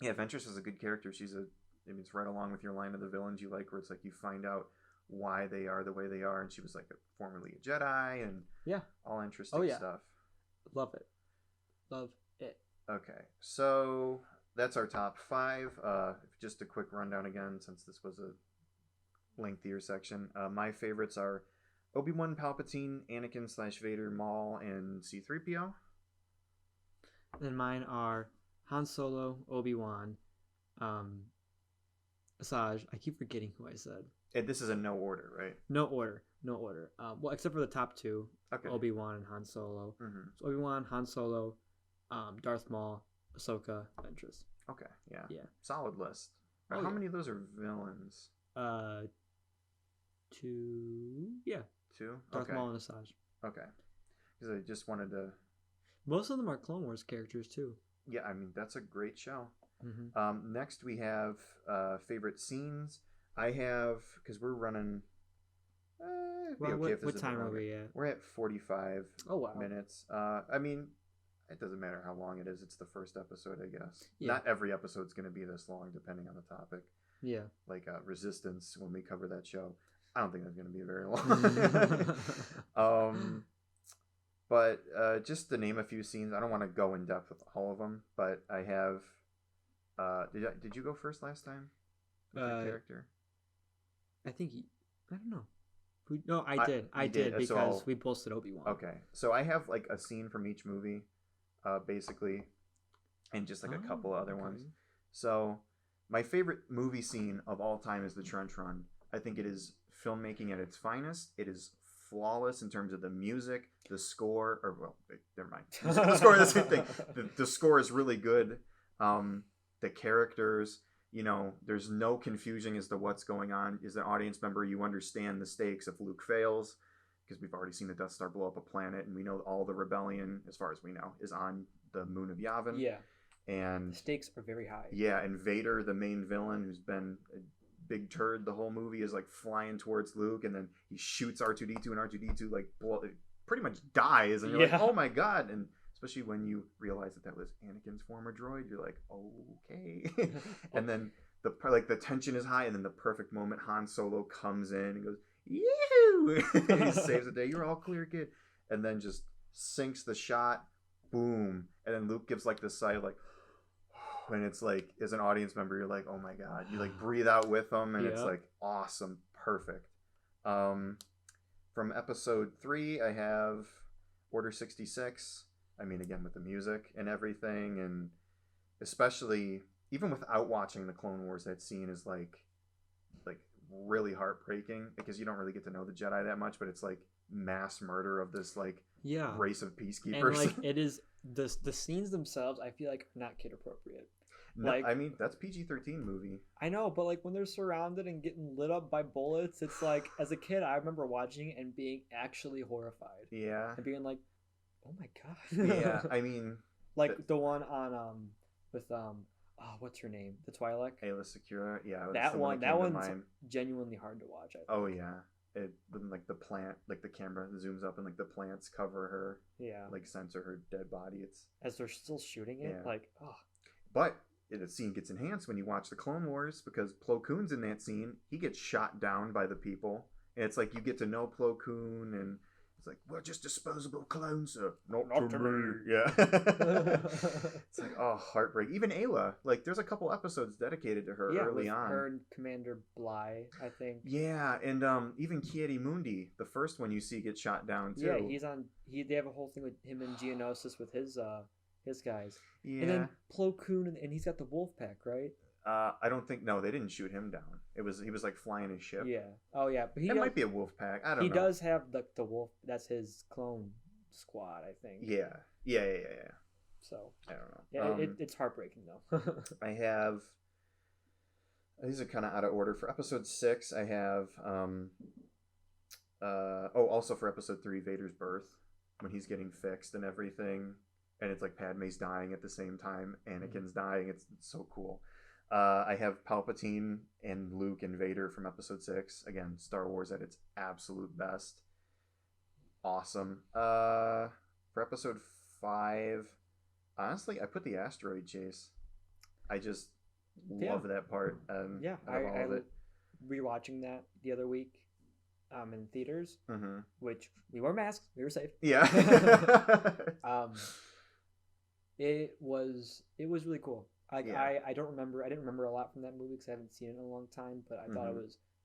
yeah, Ventress is a good character. It's right along with your line of the villains you like, where it's like you find out why they are the way they are, and she was like formerly a Jedi, and all interesting stuff. Love it. Okay, so that's our top 5. Just a quick rundown again, since this was a lengthier section. My favorites are Obi-Wan, Palpatine, Anakin / Vader, Maul, and C-3PO. Then mine are Han Solo, Obi-Wan, Asajj. I keep forgetting who I said. And this is in no order, right? No order. Well, except for the top 2, okay. Obi-Wan and Han Solo. Mm-hmm. So Obi-Wan, Han Solo, Darth Maul, Ahsoka, Ventress. Okay, yeah. Solid list. How many of those are villains? 2. Yeah. 2. Darth Okay. Maul and Asajj. Okay. Because I just wanted to. Most of them are Clone Wars characters too. Yeah, I mean that's a great show. Mm-hmm. Next we have favorite scenes. I have because we're running. What time are we at? We're at 45 wow. minutes. I mean, it doesn't matter how long it is. It's the first episode, I guess. Yeah. Not every episode's going to be this long, depending on the topic. Yeah. Like Resistance, when we cover that show, I don't think that's going to be very long. But just to name a few scenes, I don't want to go in depth with all of them, but I have. Did you go first last time? With your character. I think I don't know. No, I did. I did because we posted Obi-Wan. Okay, so I have like a scene from each movie, basically, and just like a couple other ones. So my favorite movie scene of all time is the trench run. I think it is filmmaking at its finest. It is flawless in terms of the music, the score, or well, never mind. The score is the same thing. The score is really good. The characters, you know, there's no confusion as to what's going on. As an audience member, you understand the stakes if Luke fails, because we've already seen the Death Star blow up a planet, and we know all the rebellion, as far as we know, is on the moon of Yavin. Yeah. And the stakes are very high. Yeah, and Vader, the main villain, who's been a big turd the whole movie, is like flying towards Luke, and then he shoots R2-D2, and R2-D2 like pretty much dies, and you're like, oh my god. And especially when you realize that was Anakin's former droid, you're like, okay. And then the tension is high, and then the perfect moment, Han Solo comes in and goes, yoo! He saves the day. You're all clear, kid. And then just sinks the shot. Boom. And then Luke gives like this sigh of like, and it's like, as an audience member, you're like, oh my god. You like breathe out with them, and it's like awesome, perfect. From episode 3, I have Order 66. I mean, again, with the music and everything, and especially even without watching the Clone Wars, that scene is like really heartbreaking because you don't really get to know the Jedi that much, but it's like mass murder of this like race of peacekeepers. And like it is the scenes themselves, I feel like are not kid appropriate. No, like, I mean, that's PG-13 movie. I know, but like when they're surrounded and getting lit up by bullets, it's like, as a kid, I remember watching it and being actually horrified. Yeah. And being like, oh my god. Yeah, I mean, like the one on with what's her name? The Twi'lek. Aayla Secura. Yeah, that one's genuinely hard to watch. I think. Oh yeah. Like the plant, like the camera zooms up and like the plants cover her. Yeah. Like censor her dead body. It's as they're still shooting it. Yeah. Like, oh. But the scene gets enhanced when you watch the Clone Wars because Plo Koon's in that scene. He gets shot down by the people, and it's like you get to know Plo Koon, and it's like, we're just disposable clones, sir. Not to me. Yeah. It's like, oh, heartbreak. Even Aayla, like, there's a couple episodes dedicated to her early on. Her and Commander Bly, I think. Yeah, and even Ki-Adi-Mundi, the first one you see gets shot down too. Yeah, they have a whole thing with him and Geonosis with his guys. Yeah. And then Plo Koon, and he's got the wolf pack, right? I don't think they didn't shoot him down. He was like flying his ship. Yeah. Oh yeah, but it might be a wolf pack. I don't know. He does have the wolf. That's his clone squad, I think. Yeah. So I don't know. Yeah, it's heartbreaking though. I have. These are kind of out of order. For episode 6, I have. Also for episode 3, Vader's birth, when he's getting fixed and everything, and it's like Padme's dying at the same time, Anakin's dying. It's so cool. I have Palpatine and Luke and Vader from episode 6. Again, Star Wars at its absolute best. Awesome. For episode 5, honestly, I put the asteroid chase. I just love that part. I love it. Rewatching that the other week in theaters, which we wore masks. We were safe. Yeah. It was really cool. I didn't remember a lot from that movie because I haven't seen it in a long time, but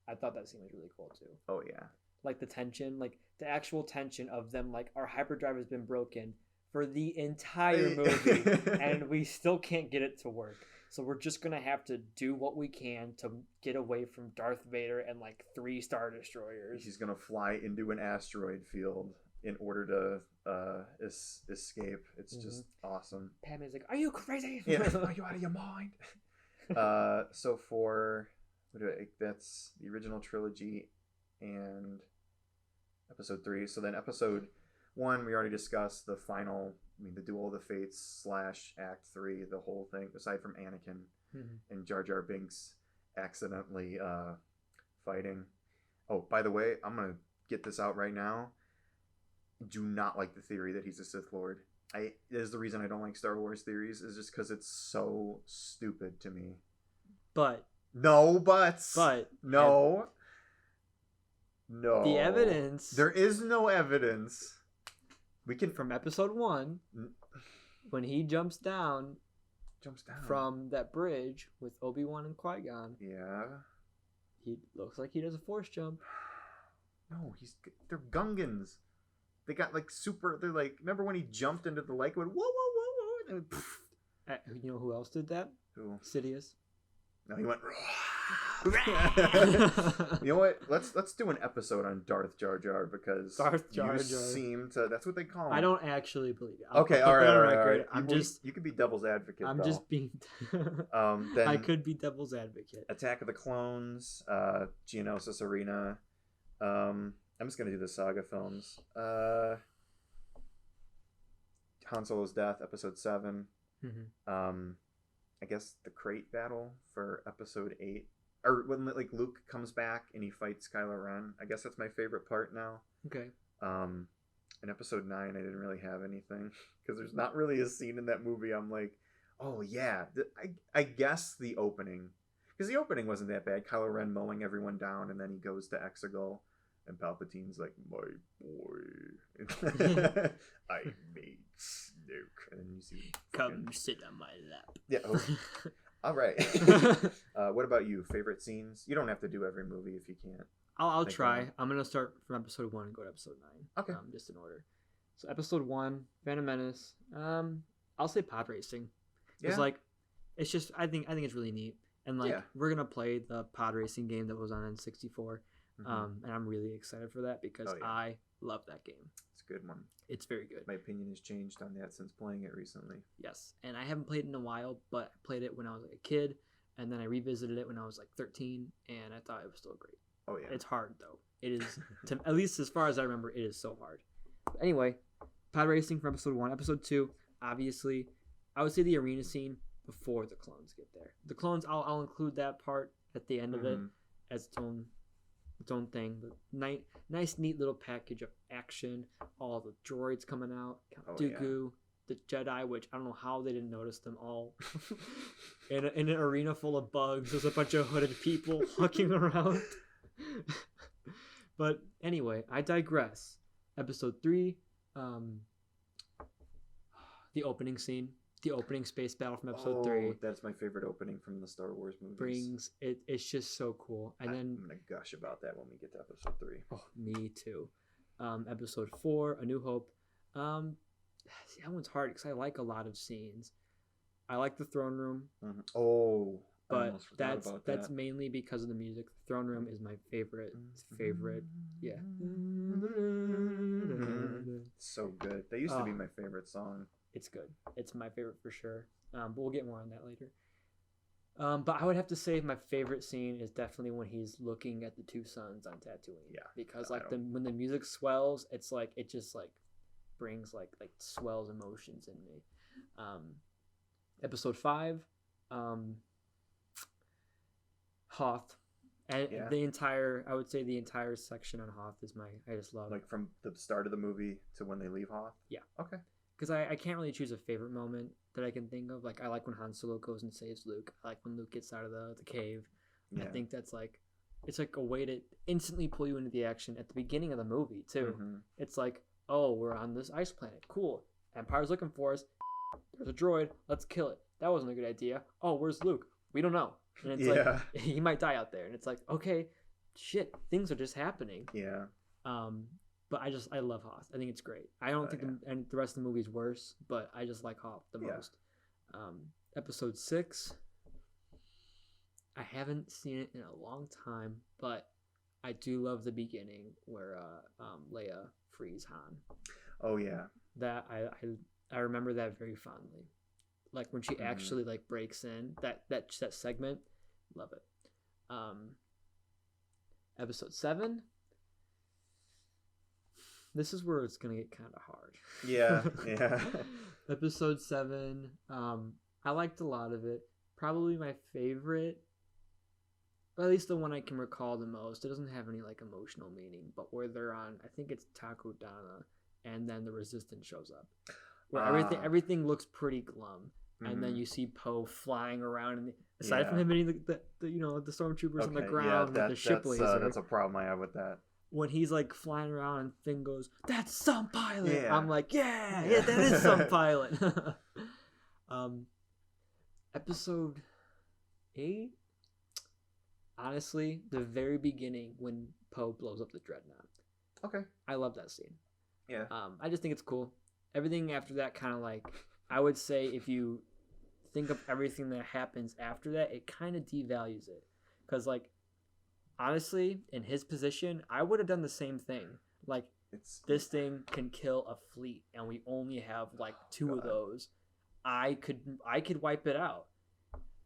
I thought that scene was really cool too. Oh yeah. Like the tension, like the actual tension of them, like our hyperdrive has been broken for the entire movie and we still can't get it to work. So we're just going to have to do what we can to get away from Darth Vader and like 3 Star Destroyers. He's going to fly into an asteroid field in order to escape. It's just awesome. Padme's like, are you crazy? Yeah. Are you out of your mind? So for that's the original trilogy. and episode 3. So then episode 1, we already discussed the final, the Duel of the Fates / Act 3, the whole thing, aside from Anakin and Jar Jar Binks accidentally fighting. Oh, by the way, I'm going to get this out right now. Do not like the theory that he's a Sith Lord. It is the reason I don't like Star Wars theories, is just because it's so stupid to me. But. No buts. But. No. No. The evidence. There is no evidence. We can. From episode 1, when he jumps down from that bridge with Obi-Wan and Qui-Gon. Yeah. He looks like he does a Force jump. No, they're Gungans. They got like super. They're like. Remember when he jumped into the lake? Went whoa, whoa, whoa, whoa. And you know who else did that? Who? Sidious. No, he went. You know what? Let's do an episode on Darth Jar Jar, because Darth Jar Jar seem to. That's what they call him. I don't actually believe it. Okay, all right. You could be devil's advocate. I'm just being. Then I could be devil's advocate. Attack of the Clones, Geonosis Arena. I'm just gonna do the saga films. Han Solo's death, episode 7. I guess the crate battle for episode 8, or when like Luke comes back and he fights Kylo Ren. I guess that's my favorite part now. Okay. In episode 9, I didn't really have anything because there's not really a scene in that movie I'm like, oh yeah. I guess the opening, because the opening wasn't that bad. Kylo Ren mowing everyone down, and then he goes to Exegol, and Palpatine's like, my boy. I made Snoke. And then you see come sit on my lap. Yeah. Oh. All right. What about you? Favorite scenes? You don't have to do every movie if you can't. I'll try. I'm gonna start from episode 1 and go to episode 9. Okay. Just in order. So episode 1, Phantom Menace. I'll say pod racing. It's like, it's just I think it's really neat, and like we're gonna play the pod racing game that was on N64. And I'm really excited for that because I love that game. It's a good one. It's very good. My opinion has changed on that since playing it recently. Yes, and I haven't played it in a while, but I played it when I was like a kid, and then I revisited it when I was like 13, and I thought it was still great. Oh yeah. It's hard though. It is, at least as far as I remember, it is so hard. But anyway, pod racing from episode 1. Episode 2, obviously, I would say the arena scene before the clones get there. The clones, I'll include that part at the end of it as its own thing. But nice neat little package of action. All the droids coming out, Dooku, the Jedi, which I don't know how they didn't notice them all. in an arena full of bugs, there's a bunch of hooded people walking around. But anyway, I digress. Episode 3, the opening scene. The opening space battle from episode 3. That's my favorite opening from the Star Wars movies. It's just so cool. And then I'm gonna gush about that when we get to episode 3. Oh, me too. Episode 4, A New Hope. See, that one's hard because I like a lot of scenes. I like the throne room. Oh, but that's mainly because of the music. The throne room is my favorite. Yeah. So good. That used to be my favorite song. It's good. It's my favorite for sure. But we'll get more on that later. But I would have to say my favorite scene is definitely when he's looking at the 2 suns on Tatooine. Yeah. Because when the music swells, it's like it just like brings like swells emotions in me. Episode 5, Hoth. And I would say the entire section on Hoth is I just love. Like from the start of the movie to when they leave Hoth? Yeah. Okay. Because I can't really choose a favorite moment that I can think of. Like, I like when Han Solo goes and saves Luke. I like when Luke gets out of the cave. Yeah. I think that's like, it's like a way to instantly pull you into the action at the beginning of the movie, too. It's like, oh, we're on this ice planet. Cool. Empire's looking for us. There's a droid. Let's kill it. That wasn't a good idea. Oh, where's Luke? We don't know. And it's like, he might die out there. And it's like, okay, shit, things are just happening. Yeah. But I love Hoth. I think it's great. I don't think the rest of the movie's worse, but I just like Hoth the most. Episode 6, I haven't seen it in a long time, but I do love the beginning where Leia frees Han. Oh yeah. That I remember that very fondly. Like when she actually like breaks in that segment, love it. Episode 7, This is where it's gonna get kind of hard. Yeah. Episode 7. I liked a lot of it. Probably my favorite, or at least the one I can recall the most. It doesn't have any like emotional meaning, but where they're on, I think it's Takodana, and then the Resistance shows up, where everything looks pretty glum, and then you see Poe flying around, and aside from him hitting the the stormtroopers on the ground with the ship laser. That's a problem I have with that. When he's like flying around and Finn goes, "That's some pilot," I'm like, yeah, that is some pilot. Episode 8. Honestly, the very beginning when Poe blows up the Dreadnought. Okay. I love that scene. Yeah. I just think it's cool. Everything after that kind of like, I would say if you think of everything that happens after that, it kind of devalues it. Because like, honestly, in his position, I would have done the same thing. Like, this thing can kill a fleet, and we only have like 2 of those. I could wipe it out.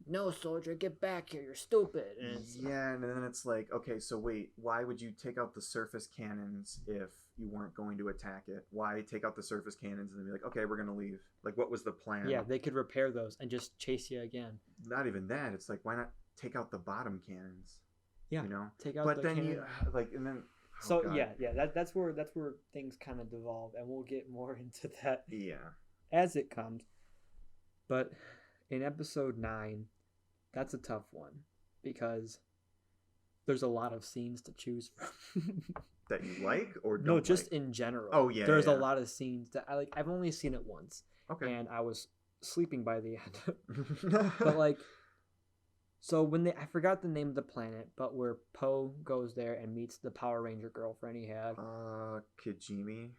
No, soldier, get back here. You're stupid. And and then it's like, okay, so wait, why would you take out the surface cannons if you weren't going to attack it? Why take out the surface cannons and then be like, okay, we're going to leave? Like, what was the plan? Yeah, they could repair those and just chase you again. Not even that. It's like, why not take out the bottom cannons? Yeah, take out. But then cannon. You like, and then. So God. That's where things kind of devolve, and we'll get more into that. Yeah. As it comes. But in episode 9, that's a tough one because there's a lot of scenes to choose from. That you like or don't? No, just in general. Oh yeah. There's a lot of scenes that I like. I've only seen it once. Okay. And I was sleeping by the end. But like, so when I forgot the name of the planet, but where Poe goes there and meets the Power Ranger girlfriend he had. Kijimi.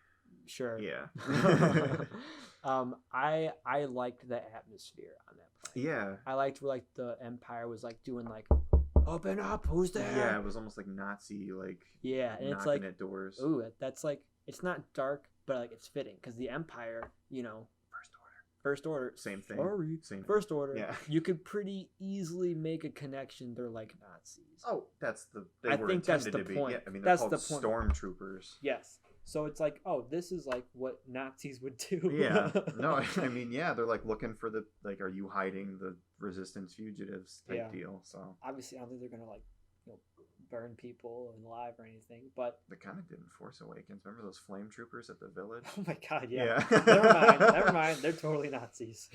Sure. Yeah. I liked the atmosphere on that planet. Yeah. I liked where like the Empire was like doing like, open up, who's there? Yeah, it was almost like Nazi like. Yeah, and it's like at doors. Ooh, that's like, it's not dark, but like it's fitting because the Empire, First Order. Same thing. Sorry. Same First Order. Yeah. You could pretty easily make a connection. They're like Nazis. Oh, that's the. I think that's the point. Yeah, I mean, that's the point. Stormtroopers. Yes. So it's like, oh, this is like what Nazis would do. Yeah. No, I mean, yeah, they're like looking for the like, are you hiding the resistance fugitives type deal? So obviously, I don't think they're gonna like, burn people alive or anything, but they kind of did in Force Awakens. Remember those flame troopers at the village? Oh my God, yeah. Never mind. They're totally Nazis.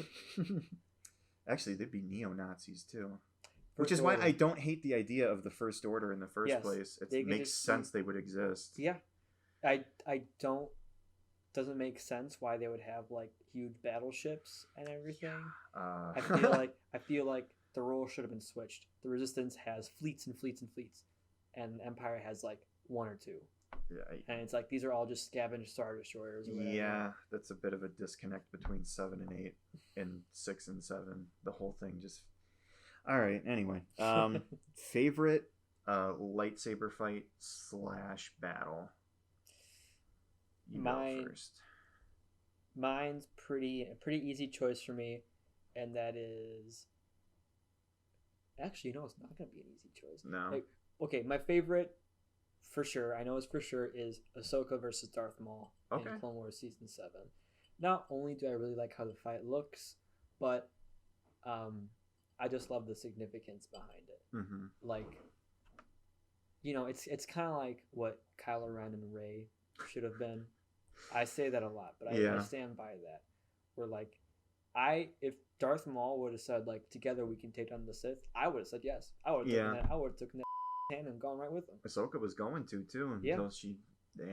Actually, they'd be neo-Nazis too. Which is why I don't hate the idea of the First Order in the first place. It makes sense they would exist. Yeah. I don't. Doesn't make sense why they would have like huge battleships and everything. I feel like the role should have been switched. The Resistance has fleets and fleets and fleets, and the Empire has like 1 or 2. Yeah. And it's like these are all just scavenged Star Destroyers. Or whatever. Yeah, that's a bit of a disconnect between 7 and 8, and 6 and 7. The whole thing just. All right. Anyway, favorite lightsaber fight / battle. You go first. Mine's a pretty easy choice for me, and that is. Actually, no, it's not gonna be an easy choice. No. Like, okay, my favorite, for sure, I know it's for sure, is Ahsoka versus Darth Maul in Clone Wars Season 7. Not only do I really like how the fight looks, but I just love the significance behind it. Mm-hmm. Like, it's kind of like what Kylo Ren and Rey should have been. I say that a lot, but I stand by that. Where like, if Darth Maul would have said like, together we can take down the Sith, I would have said yes. I would have taken that hand and gone right with him. Ahsoka was going to too until she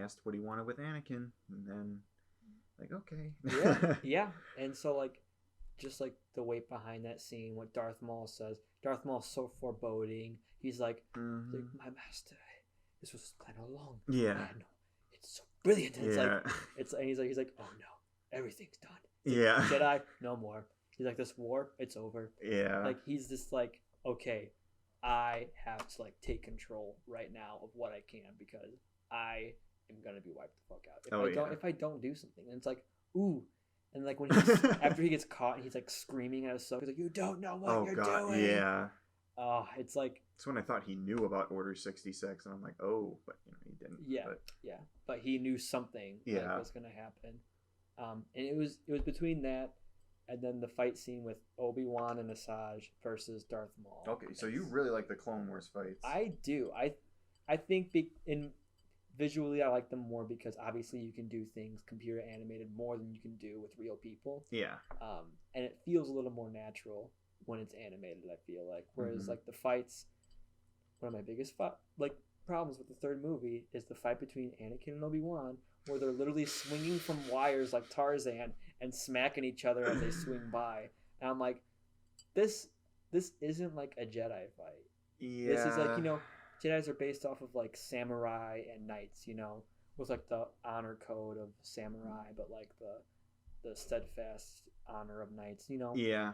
asked what he wanted with Anakin, and then like, okay. Yeah. And so like, just like the weight behind that scene, what Darth Maul says. Darth Maul's so foreboding. He's like, my master, this was his plan all along. Yeah. Man, it's so brilliant. And he's like, oh no, everything's done. Yeah. Jedi, no more. He's like, this war, it's over. Yeah. Like, he's just like, okay, I have to like take control right now of what I can because I am gonna be wiped the fuck out. If I don't do something, and it's like, ooh. And like when after he gets caught and he's like screaming at Ahsoka, he's like, you don't know what you're doing. Yeah. It's like that's when I thought he knew about Order 66, and I'm like, oh, but he didn't. Yeah, but he knew something that was gonna happen. And it was between that and then the fight scene with Obi-Wan and Asajj versus Darth Maul. Okay, so you really like the Clone Wars fights. I do. I think in visually I like them more because obviously you can do things computer animated more than you can do with real people. Yeah. And it feels a little more natural when it's animated, I feel like. Whereas like the fights, one of my biggest problems with the third movie is the fight between Anakin and Obi-Wan, where they're literally swinging from wires like Tarzan and smacking each other as they swing by. And I'm like, this isn't like a Jedi fight. Yeah. This is like, Jedis are based off of like samurai and knights, with like the honor code of samurai, but like the steadfast honor of knights, Yeah.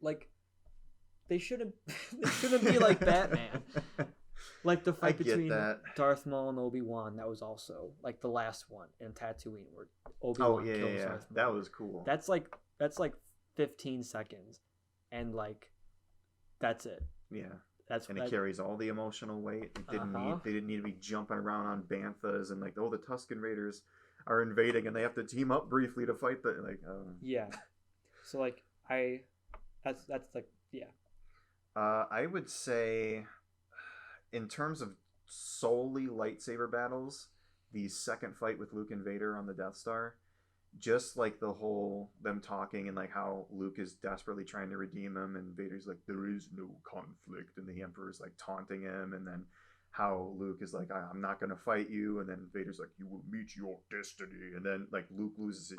Like they shouldn't be like Batman. Like the fight between Darth Maul and Obi-Wan, that was also like the last one in Tatooine where Obi-Wan kills Darth Maul. That was cool. That's like 15 seconds, and like that's it. Yeah. It carries all the emotional weight. They didn't need to be jumping around on banthas and like, the Tusken Raiders are invading and they have to team up briefly to fight the Yeah. So like that's like yeah. I would say, in terms of solely lightsaber battles, the second fight with Luke and Vader on the Death Star, just like the whole them talking and like how Luke is desperately trying to redeem him and Vader's like, there is no conflict, and the Emperor's like taunting him, and then how Luke is like, I'm not gonna fight you, and then Vader's like, you will meet your destiny, and then like Luke loses his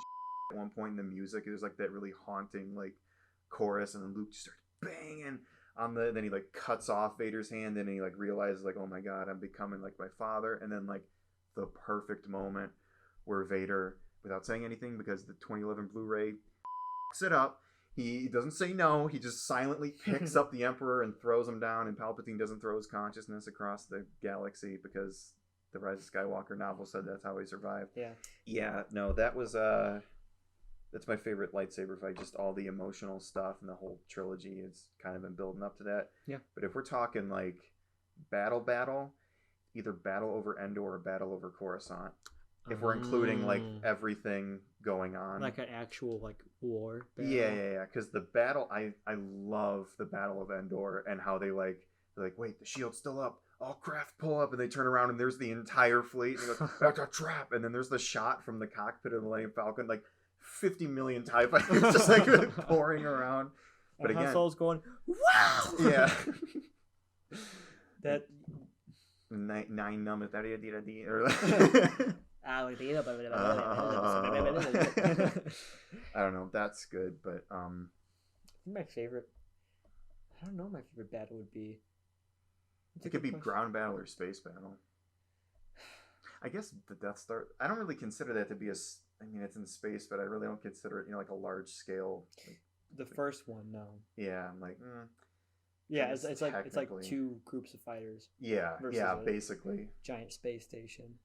at one point in the music. There's like that really haunting like chorus, and then Luke just starts banging on then he like cuts off Vader's hand, and he like realizes like, oh my god, I'm becoming like my father. And then like the perfect moment where Vader, without saying anything because the 2011 Blu-ray f***s it up, he doesn't say no, he just silently picks up the Emperor and throws him down, and Palpatine doesn't throw his consciousness across the galaxy because the Rise of Skywalker novel said that's how he survived. Yeah, no, that was that's my favorite lightsaber fight. Just all the emotional stuff, and the whole trilogy has kind of been building up to that. Yeah. But if we're talking like battle, either battle over Endor or battle over Coruscant, if we're including like everything going on, like an actual like war battle. Yeah, because the battle, I love the Battle of Endor and how they're like, wait, the shield's still up, all craft pull up, and they turn around and there's the entire fleet, and they're like, that's a trap. And then there's the shot from the cockpit of the Millennium Falcon, like 50 million TIE fighters just like pouring around. But and again, Han Solo's going, wow. Yeah. That nine numbers. I don't know. That's good, but I think my favorite. I don't know. What my favorite battle would be. It could be ground battle or space battle. I guess the Death Star. I don't really consider that to be I mean, it's in space, but I really don't consider it, like a large scale. The first one, no. Yeah, I'm like. Yeah, it's like two groups of fighters. Yeah, basically. Giant space station.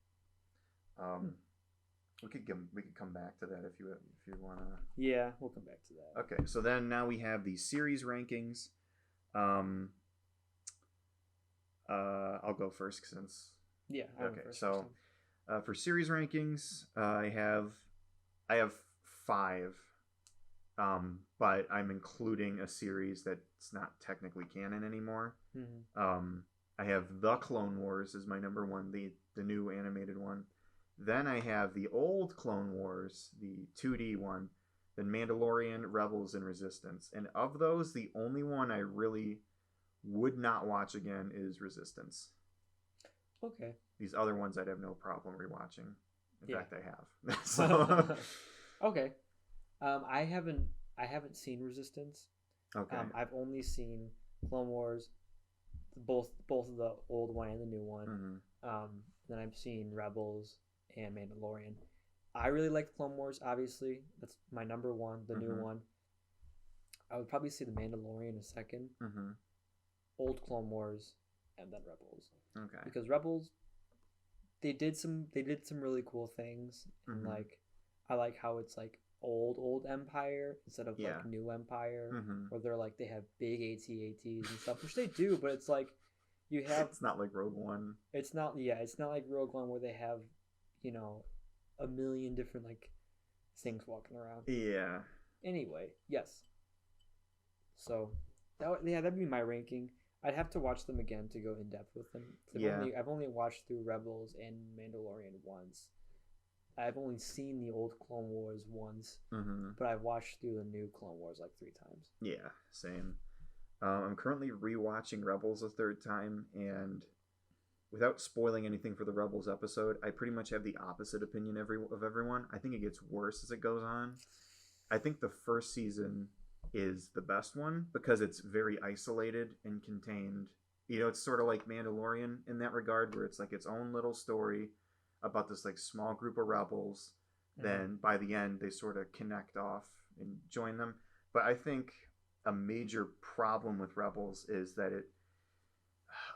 We could come back to that if you want to. Yeah, we'll come back to that. Okay, so then now we have the series rankings. I'll go first since. Yeah. Okay, so for series rankings, I have 5. But I'm including a series that's not technically canon anymore. Mm-hmm. I have The Clone Wars as my number 1, the new animated one. Then I have the old Clone Wars, the 2D one, then Mandalorian, Rebels, and Resistance. And of those, the only one I really would not watch again is Resistance. Okay. These other ones I'd have no problem rewatching. In fact, I have. So. Okay. I haven't seen Resistance. Okay. I've only seen Clone Wars, both of the old one and the new one. Mm-hmm. Then I've seen Rebels and Mandalorian. I really like Clone Wars. Obviously, that's my number 1. The new one. I would probably say the Mandalorian a second. Mm-hmm. Old Clone Wars, and then Rebels. Okay. Because Rebels, they did some really cool things, and like I like how it's like old Empire instead of like new Empire, Mm-hmm. where they're like they have big AT-ATs and stuff, which they do, but it's like you have. It's not like Rogue One. It's not. Yeah, it's not like Rogue One where they have, a million different like things walking around. Yeah. Anyway, yes. So, that'd be my ranking. I'd have to watch them again to go in depth with them. I've only watched through Rebels and Mandalorian once. I've only seen the old Clone Wars once, but I've watched through the new Clone Wars like 3 times. Yeah, same. I'm currently rewatching Rebels a 3rd time, and without spoiling anything for the Rebels episode, I pretty much have the opposite opinion of everyone. I think it gets worse as it goes on. I think the first season is the best one because it's very isolated and contained. It's sort of like Mandalorian in that regard, where it's like its own little story about this like small group of rebels. Then by the end they sort of connect off and join them. But I think a major problem with Rebels is that it,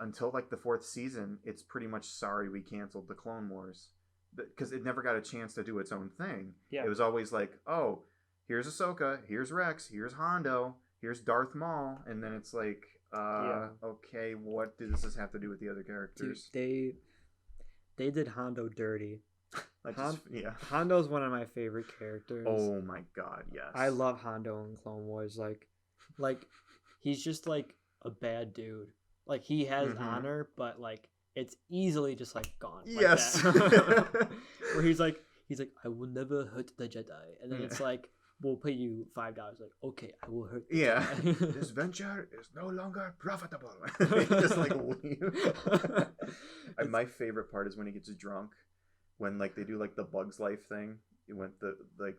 until like the 4th season, it's pretty much sorry we canceled the Clone Wars, because it never got a chance to do its own thing. It was always like, oh, here's Ahsoka, here's Rex, here's Hondo, here's Darth Maul, and then it's like, okay, what does this have to do with the other characters? Dude, they did Hondo dirty. Hondo's one of my favorite characters. Oh my god, yes. I love Hondo in Clone Wars. Like he's just like a bad dude. Like he has honor, but like it's easily just like gone. Yes. Where he's like, I will never hurt the Jedi, and then it's like, we'll pay you $5. Like, okay, I will hurt the Jedi. This venture is no longer profitable. Just like leave. My favorite part is when he gets drunk, when like they do like the Bugs Life thing, when the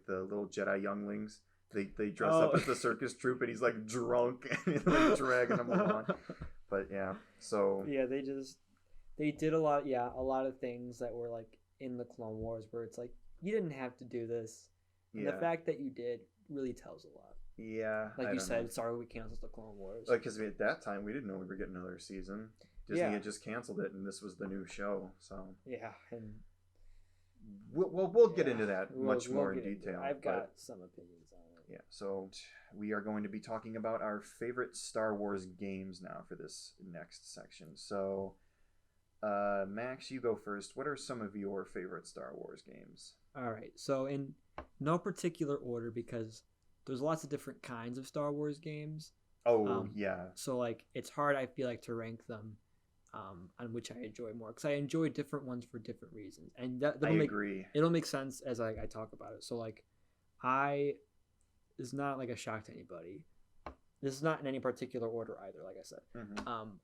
little Jedi younglings, they dress up as the circus troupe, and he's like drunk and like dragging them along. But they did a lot of things that were like in the Clone Wars where it's like, you didn't have to do this. And the fact that you did really tells a lot. Yeah. Like you said, sorry we canceled the Clone Wars. Like, because at that time, we didn't know we were getting another season. Disney had just canceled it, and this was the new show. So yeah, and we'll get into that much more in detail. I've got some opinions on it. Yeah, so we are going to be talking about our favorite Star Wars games now for this next section. So, Max, you go first. What are some of your favorite Star Wars games? All right, so in no particular order, because there's lots of different kinds of Star Wars games. So like it's hard, I feel like, to rank them on which I enjoy more, because I enjoy different ones for different reasons, and I agree. It'll make sense as I talk about it. So like, it's not like a shock to anybody. This is not in any particular order either, like I said.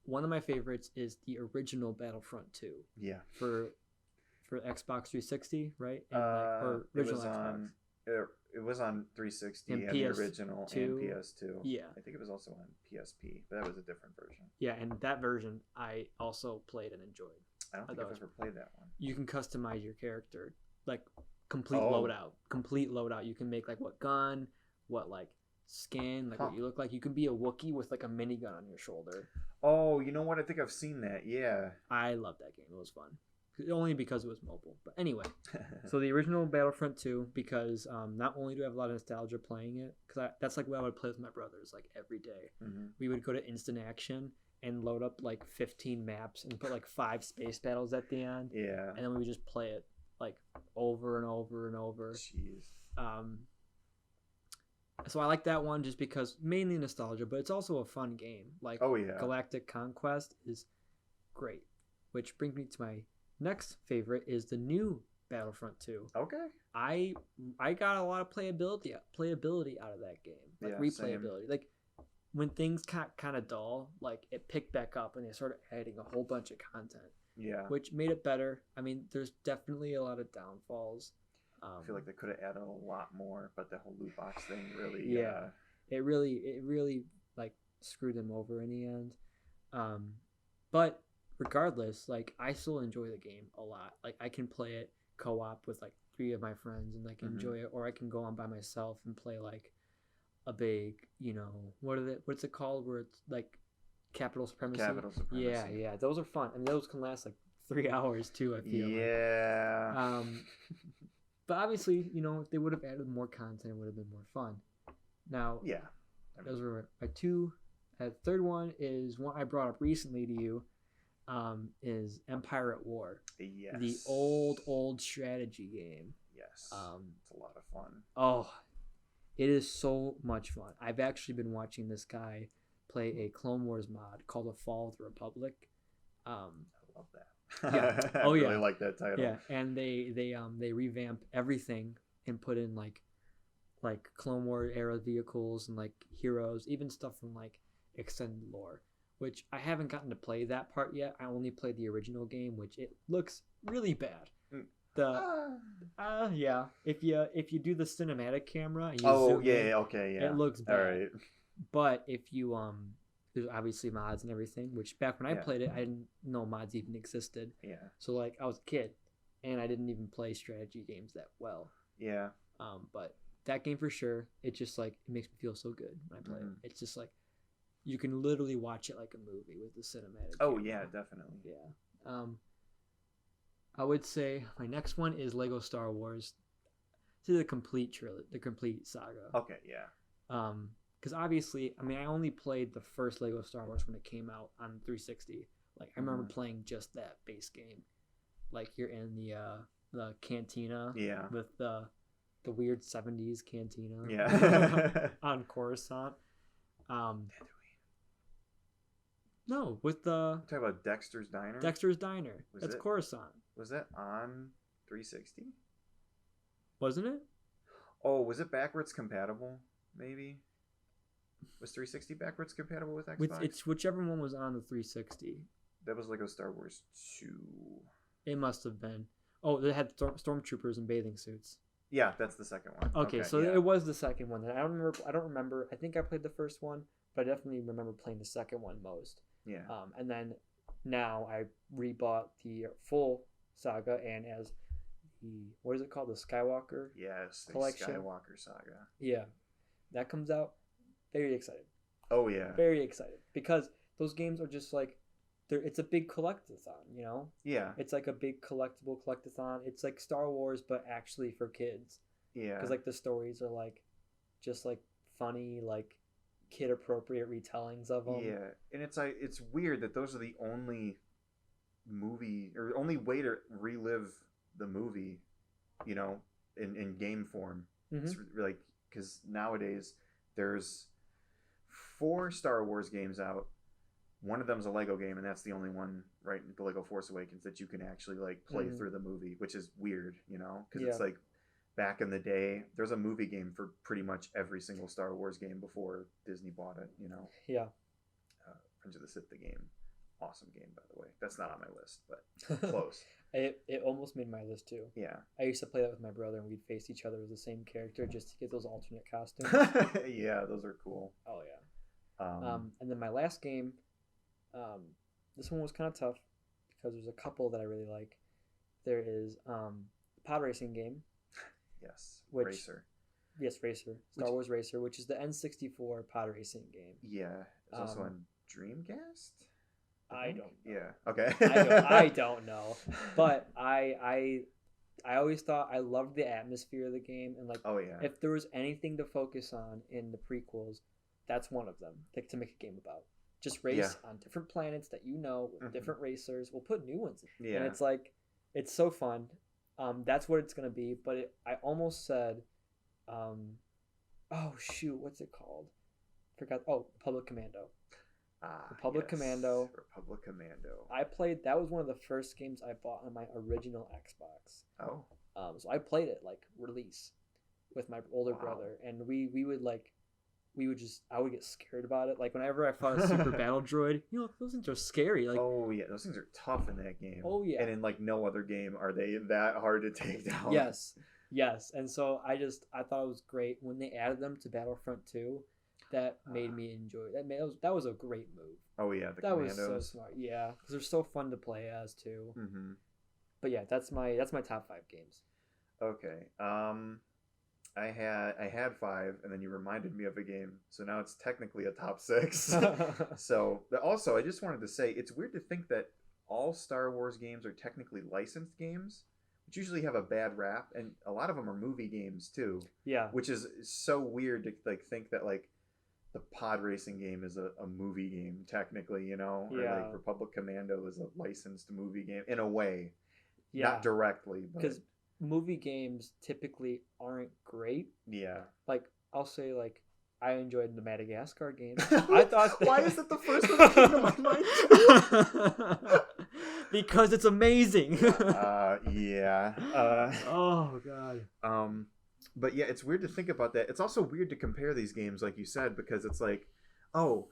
One of my favorites is the original Battlefront 2. Yeah. For Xbox 360, right? And or original Xbox. It was on 360 and the original, and PS2. Yeah. I think it was also on PSP, but that was a different version. Yeah, and that version I also played and enjoyed. I don't think I've ever played that one. You can customize your character, like complete loadout. You can make like what gun, what like skin, like what you look like. You can be a Wookiee with like a minigun on your shoulder. Oh, you know what? I think I've seen that. Yeah. I love that game. It was fun. Only because it was mobile. But anyway, so the original Battlefront 2, because not only do I have a lot of nostalgia playing it, because that's like what I would play with my brothers like every day. We would go to Instant Action and load up like 15 maps and put like 5 space battles at the end. Yeah. And then we would just play it like over and over and over. Jeez. So I like that one just because mainly nostalgia, but it's also a fun game. Like Galactic Conquest is great, which brings me to my next favorite is the new Battlefront 2. Okay. I got a lot of playability out of that game. Like replayability. Same. Like when things got kind of dull, like it picked back up and they started adding a whole bunch of content. Yeah. Which made it better. I mean, there's definitely a lot of downfalls. I feel like they could have added a lot more, but the whole loot box thing really it really like screwed them over in the end. But regardless, like I still enjoy the game a lot. Like I can play it co-op with like 3 of my friends and like enjoy it, or I can go on by myself and play like a big, what's it called, where it's like capital supremacy. Yeah, those are fun. I mean, those can last like 3 hours too, I feel. Yeah. But obviously, if they would have added more content, it would have been more fun. Now, yeah, those were my two. Third one is one I brought up recently to you. Is Empire at War. Yes. The old strategy game. Yes. It's a lot of fun. Oh, it is so much fun. I've actually been watching this guy play a Clone Wars mod called The Fall of the Republic. I love that. Yeah. I really like that title. Yeah, and they revamp everything and put in like Clone War era vehicles and like heroes, even stuff from like extended lore, which I haven't gotten to play that part yet. I only played the original game, which it looks really bad. Yeah. If you do the cinematic camera and you zoom in, okay, yeah. It looks bad. All right. But if you there's obviously mods and everything, which back when I played it, I didn't know mods even existed. Yeah. So like I was a kid and I didn't even play strategy games that well. Yeah. But that game for sure, it just like it makes me feel so good when I play it. It's just like you can literally watch it like a movie with the cinematic. Oh yeah, definitely. Yeah. I would say my next one is Lego Star Wars. It's the complete trilogy, the complete saga. Okay, yeah. Because obviously, I mean, I only played the first Lego Star Wars when it came out on 360. Like I remember playing just that base game. Like you're in the cantina. Yeah. With the weird 70s cantina. Yeah. On Coruscant. No, with the. Talking about Dexter's Diner. Dexter's Diner. That's Coruscant. Was that on 360? Wasn't it? Oh, was it backwards compatible? Maybe. Was 360 backwards compatible with Xbox? It's whichever one was on the 360. That was Lego Star Wars 2. It must have been. Oh, they had stormtroopers in bathing suits. Yeah, that's the second one. Okay, so it was the second one. I don't remember. I think I played the first one, but I definitely remember playing the second one most. Yeah. And then now I rebought the full saga, and as what is it called, the Skywalker? Yes, the collection. Skywalker saga. Yeah, that comes out. Very excited. Oh yeah. Very excited because those games are just like, it's a big collectathon, Yeah. It's like a big collectathon. It's like Star Wars, but actually for kids. Yeah. Because like the stories are like, just like funny, like kid appropriate retellings of them. Yeah, and it's weird that those are the only movie or only way to relive the movie, in game form. Mm-hmm. It's like because nowadays there's 4 Star Wars games out. One of them's a Lego game, and that's the only one, right? The Lego Force Awakens that you can actually like play through the movie, which is weird, because it's like back in the day, there's a movie game for pretty much every single Star Wars game before Disney bought it, Yeah. Revenge of the Sith, the game. Awesome game, by the way. That's not on my list, but close. It almost made my list too. Yeah. I used to play that with my brother, and we'd face each other as the same character just to get those alternate costumes. Yeah, those are cool. Oh, yeah. And then my last game, this one was kind of tough because there's a couple that I really like. There is pod racing game. Yes, Racer. Yes, Racer. Star Wars Racer, which is the N64 pod racing game. Yeah, it's also on Dreamcast. I don't know. Yeah. Okay. I don't know, but I always thought I loved the atmosphere of the game, and like, oh yeah, if there was anything to focus on in the prequels, that's one of them. Like to make a game about. Just race on different planets that with different racers. We'll put new ones in. Yeah. And it's like, it's so fun. That's what it's going to be. But I almost said, oh shoot, what's it called? Forgot. Oh, Republic Commando. Republic Commando. Republic Commando. I played, that was one of the first games I bought on my original Xbox. Oh. So I played it like release with my older brother. And I would get scared about it. Like whenever I fought a super battle droid, those things are scary. Like, oh yeah, those things are tough in that game. Oh yeah. And in like no other game are they that hard to take down. Yes. And so I thought it was great when they added them to Battlefront 2. That made me enjoy it. That was a great move. Oh yeah, that Commandos. Was so smart. Yeah, because they're so fun to play as too. Mm-hmm. But yeah, that's my top 5 games. Okay. I had 5, and then you reminded me of a game, so now it's technically a top 6. So also, I just wanted to say it's weird to think that all Star Wars games are technically licensed games, usually have a bad rap, and a lot of them are movie games too. Yeah. Which is so weird to like think that like the pod racing game is a movie game technically, you know, or Yeah. like Republic Commando is a licensed movie game in a way, Yeah. not directly, because movie games typically aren't great. Yeah. Like I'll say like I enjoyed the Madagascar game. I thought why is it the first one that came to my mind? Because it's amazing. Yeah. Oh god. But yeah, it's weird to think about that. It's also weird to compare these games, like you said, because it's like, oh,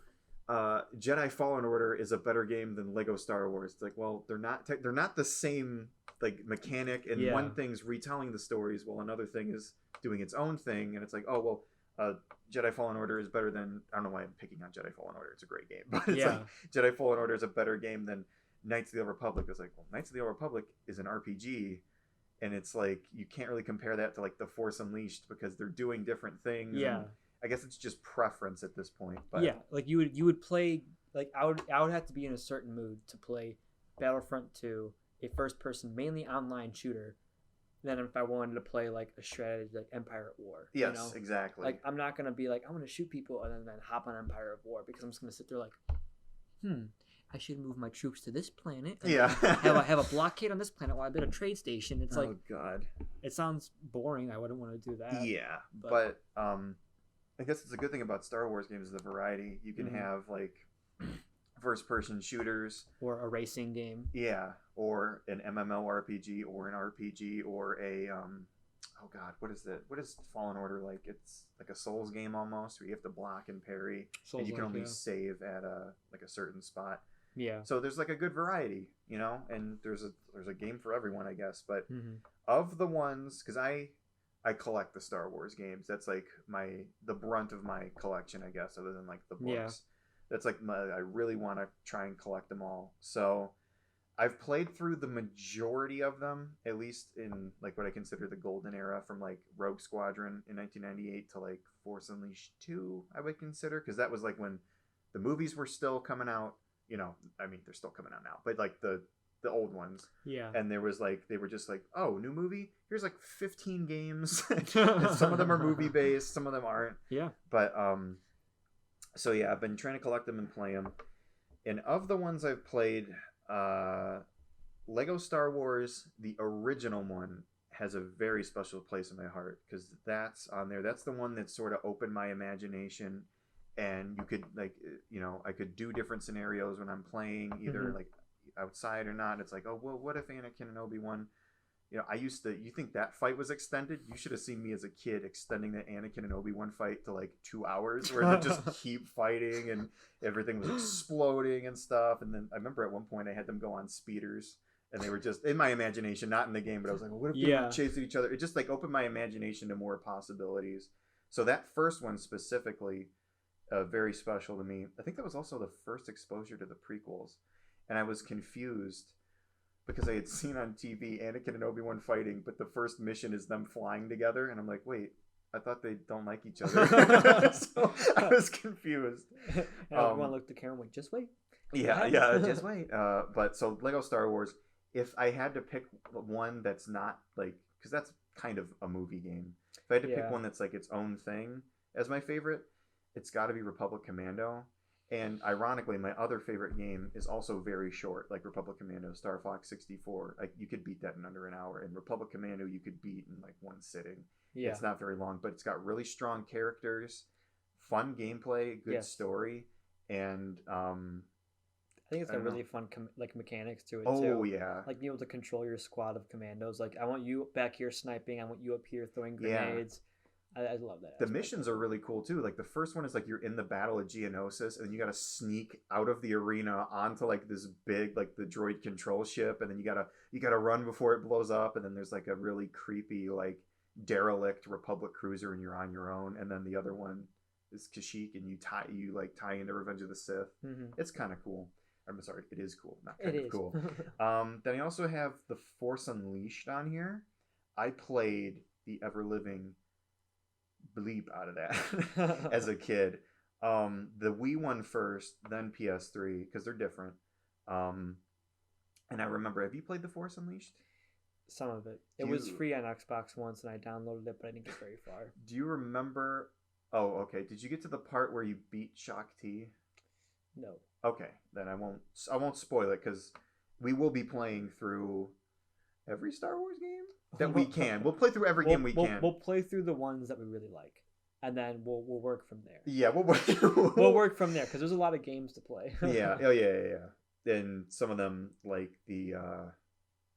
Jedi Fallen Order is a better game than Lego Star Wars. It's like, well, they're not the same like mechanic, and one thing's retelling the stories, while another thing is doing its own thing. And it's like, oh well, Jedi Fallen Order is better than, I don't know why I'm picking on Jedi Fallen Order. It's a great game, but it's like Jedi Fallen Order is a better game than Knights of the Old Republic. It's like, well, Knights of the Old Republic is an RPG. And it's like you can't really compare that to like The Force Unleashed because they're doing different things. Yeah, I guess it's just preference at this point. But yeah, like you would play like I would have to be in a certain mood to play Battlefront 2, a first person mainly online shooter, than if I wanted to play like a strategy like Empire at War. Yes, you know? exactly. Like I'm not gonna be like I'm gonna shoot people and then hop on Empire at War because I'm just gonna sit there like, I should move my troops to this planet. And have a blockade on this planet while I build a trade station. It's like, oh god, it sounds boring. I wouldn't want to do that. Yeah, but I guess it's a good thing about Star Wars games is the variety. You can have like first person shooters or a racing game. Yeah, or an MMORPG or an RPG or a oh god, what is Fallen Order like? It's like a Souls game almost, where you have to block and parry, and you can only save at a certain spot. Yeah. So there's like a good variety, you know, and there's a game for everyone, I guess. But of the ones, because I collect the Star Wars games. That's like the brunt of my collection, I guess, other than like the books. Yeah. That's like I really want to try and collect them all. So I've played through the majority of them, at least in like what I consider the golden era, from like Rogue Squadron in 1998 to like Force Unleashed 2, I would consider, because that was like when the movies were still coming out. You know, I mean, they're still coming out now, but like the old ones. Yeah. And there was like, they were just like, oh, new movie? Here's like 15 games. And some of them are movie based, some of them aren't. Yeah. But so yeah, I've been trying to collect them and play them. And of the ones I've played, Lego Star Wars, the original one, has a very special place in my heart, because that's on there. That's the one that sort of opened my imagination. And you could like, you know, I could do different scenarios when I'm playing, either like outside or not. It's like, oh, well, what if Anakin and Obi-Wan, you know, you think that fight was extended? You should have seen me as a kid extending the Anakin and Obi-Wan fight to like 2 hours, where they just keep fighting and everything was exploding and stuff. And then I remember at one point I had them go on speeders, and they were just in my imagination, not in the game, but I was like, well, what if they were chasing each other? It just like opened my imagination to more possibilities. So that first one specifically, very special to me. I think that was also the first exposure to the prequels, and I was confused because I had seen on TV Anakin and Obi-Wan fighting, but the first mission is them flying together, and I'm like, wait, I thought they don't like each other. So I was confused. And Obi-Wan looked at the camera and went, just wait. Yeah, just wait. But so Lego Star Wars, if I had to pick one that's not like, because that's kind of a movie game, if I had to pick one that's like its own thing as my favorite, it's got to be Republic Commando. And ironically, my other favorite game is also very short, like Republic Commando, Star Fox 64. Like, you could beat that in under an hour. And Republic Commando, you could beat in like one sitting. Yeah. It's not very long, but it's got really strong characters, fun gameplay, good story, and I think it's got really fun like mechanics to it too. Oh yeah, like being able to control your squad of commandos. Like, I want you back here sniping. I want you up here throwing grenades. Yeah. I love that. The missions are really cool too. Like the first one is like you're in the Battle of Geonosis, and then you got to sneak out of the arena onto like this big like the droid control ship, and then you gotta run before it blows up. And then there's like a really creepy like derelict Republic cruiser, and you're on your own. And then the other one is Kashyyyk, and you tie into Revenge of the Sith. Mm-hmm. It's kind of cool. I'm sorry, it is cool, not kind of cool. Then I also have The Force Unleashed on here. I played the ever living bleep out of that as a kid. The Wii one first, then PS3, because they're different. And I remember, have you played The Force Unleashed? Some of it. It was free on Xbox once, and I downloaded it, but I didn't get very far. Do you remember? Oh, okay. Did you get to the part where you beat Shaak Ti? No. Okay, then I won't spoil it because we will be playing through every Star Wars game that we can. We'll play through every game we can. We'll play through the ones that we really like, and then we'll work from there. Yeah, we'll work from there because there's a lot of games to play. Yeah. Oh yeah. And some of them like the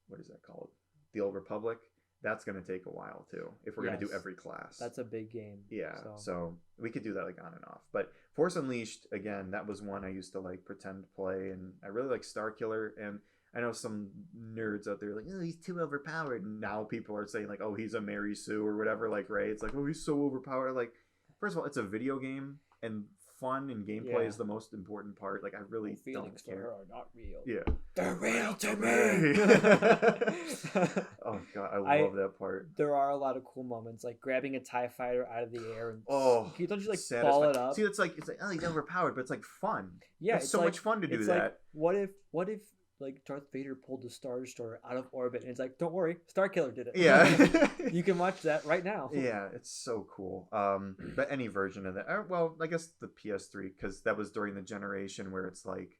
what is that called? The Old Republic. That's going to take a while too if we're going to do every class. That's a big game. Yeah. So we could do that like on and off. But Force Unleashed, again, that was one I used to like pretend to play, and I really like Starkiller. And I know some nerds out there are like, oh, he's too overpowered. And now people are saying like, oh, he's a Mary Sue or whatever. Like Ray, it's like, oh, he's so overpowered. Like, first of all, it's a video game, and fun and gameplay is the most important part. Like, I really don't care. Are not real. Yeah, they're real to me. Oh god, I love that part. There are a lot of cool moments, like grabbing a TIE fighter out of the air and don't you like satisfying. ball it up? See, it's like oh, he's overpowered, but it's like fun. Yeah, it's so much fun to do that. Like, what if like Darth Vader pulled the Star Destroyer out of orbit, and it's like, don't worry, Starkiller did it. Yeah. You can watch that right now. Yeah, it's so cool. But any version of that, well, I guess the PS3, because that was during the generation where it's like,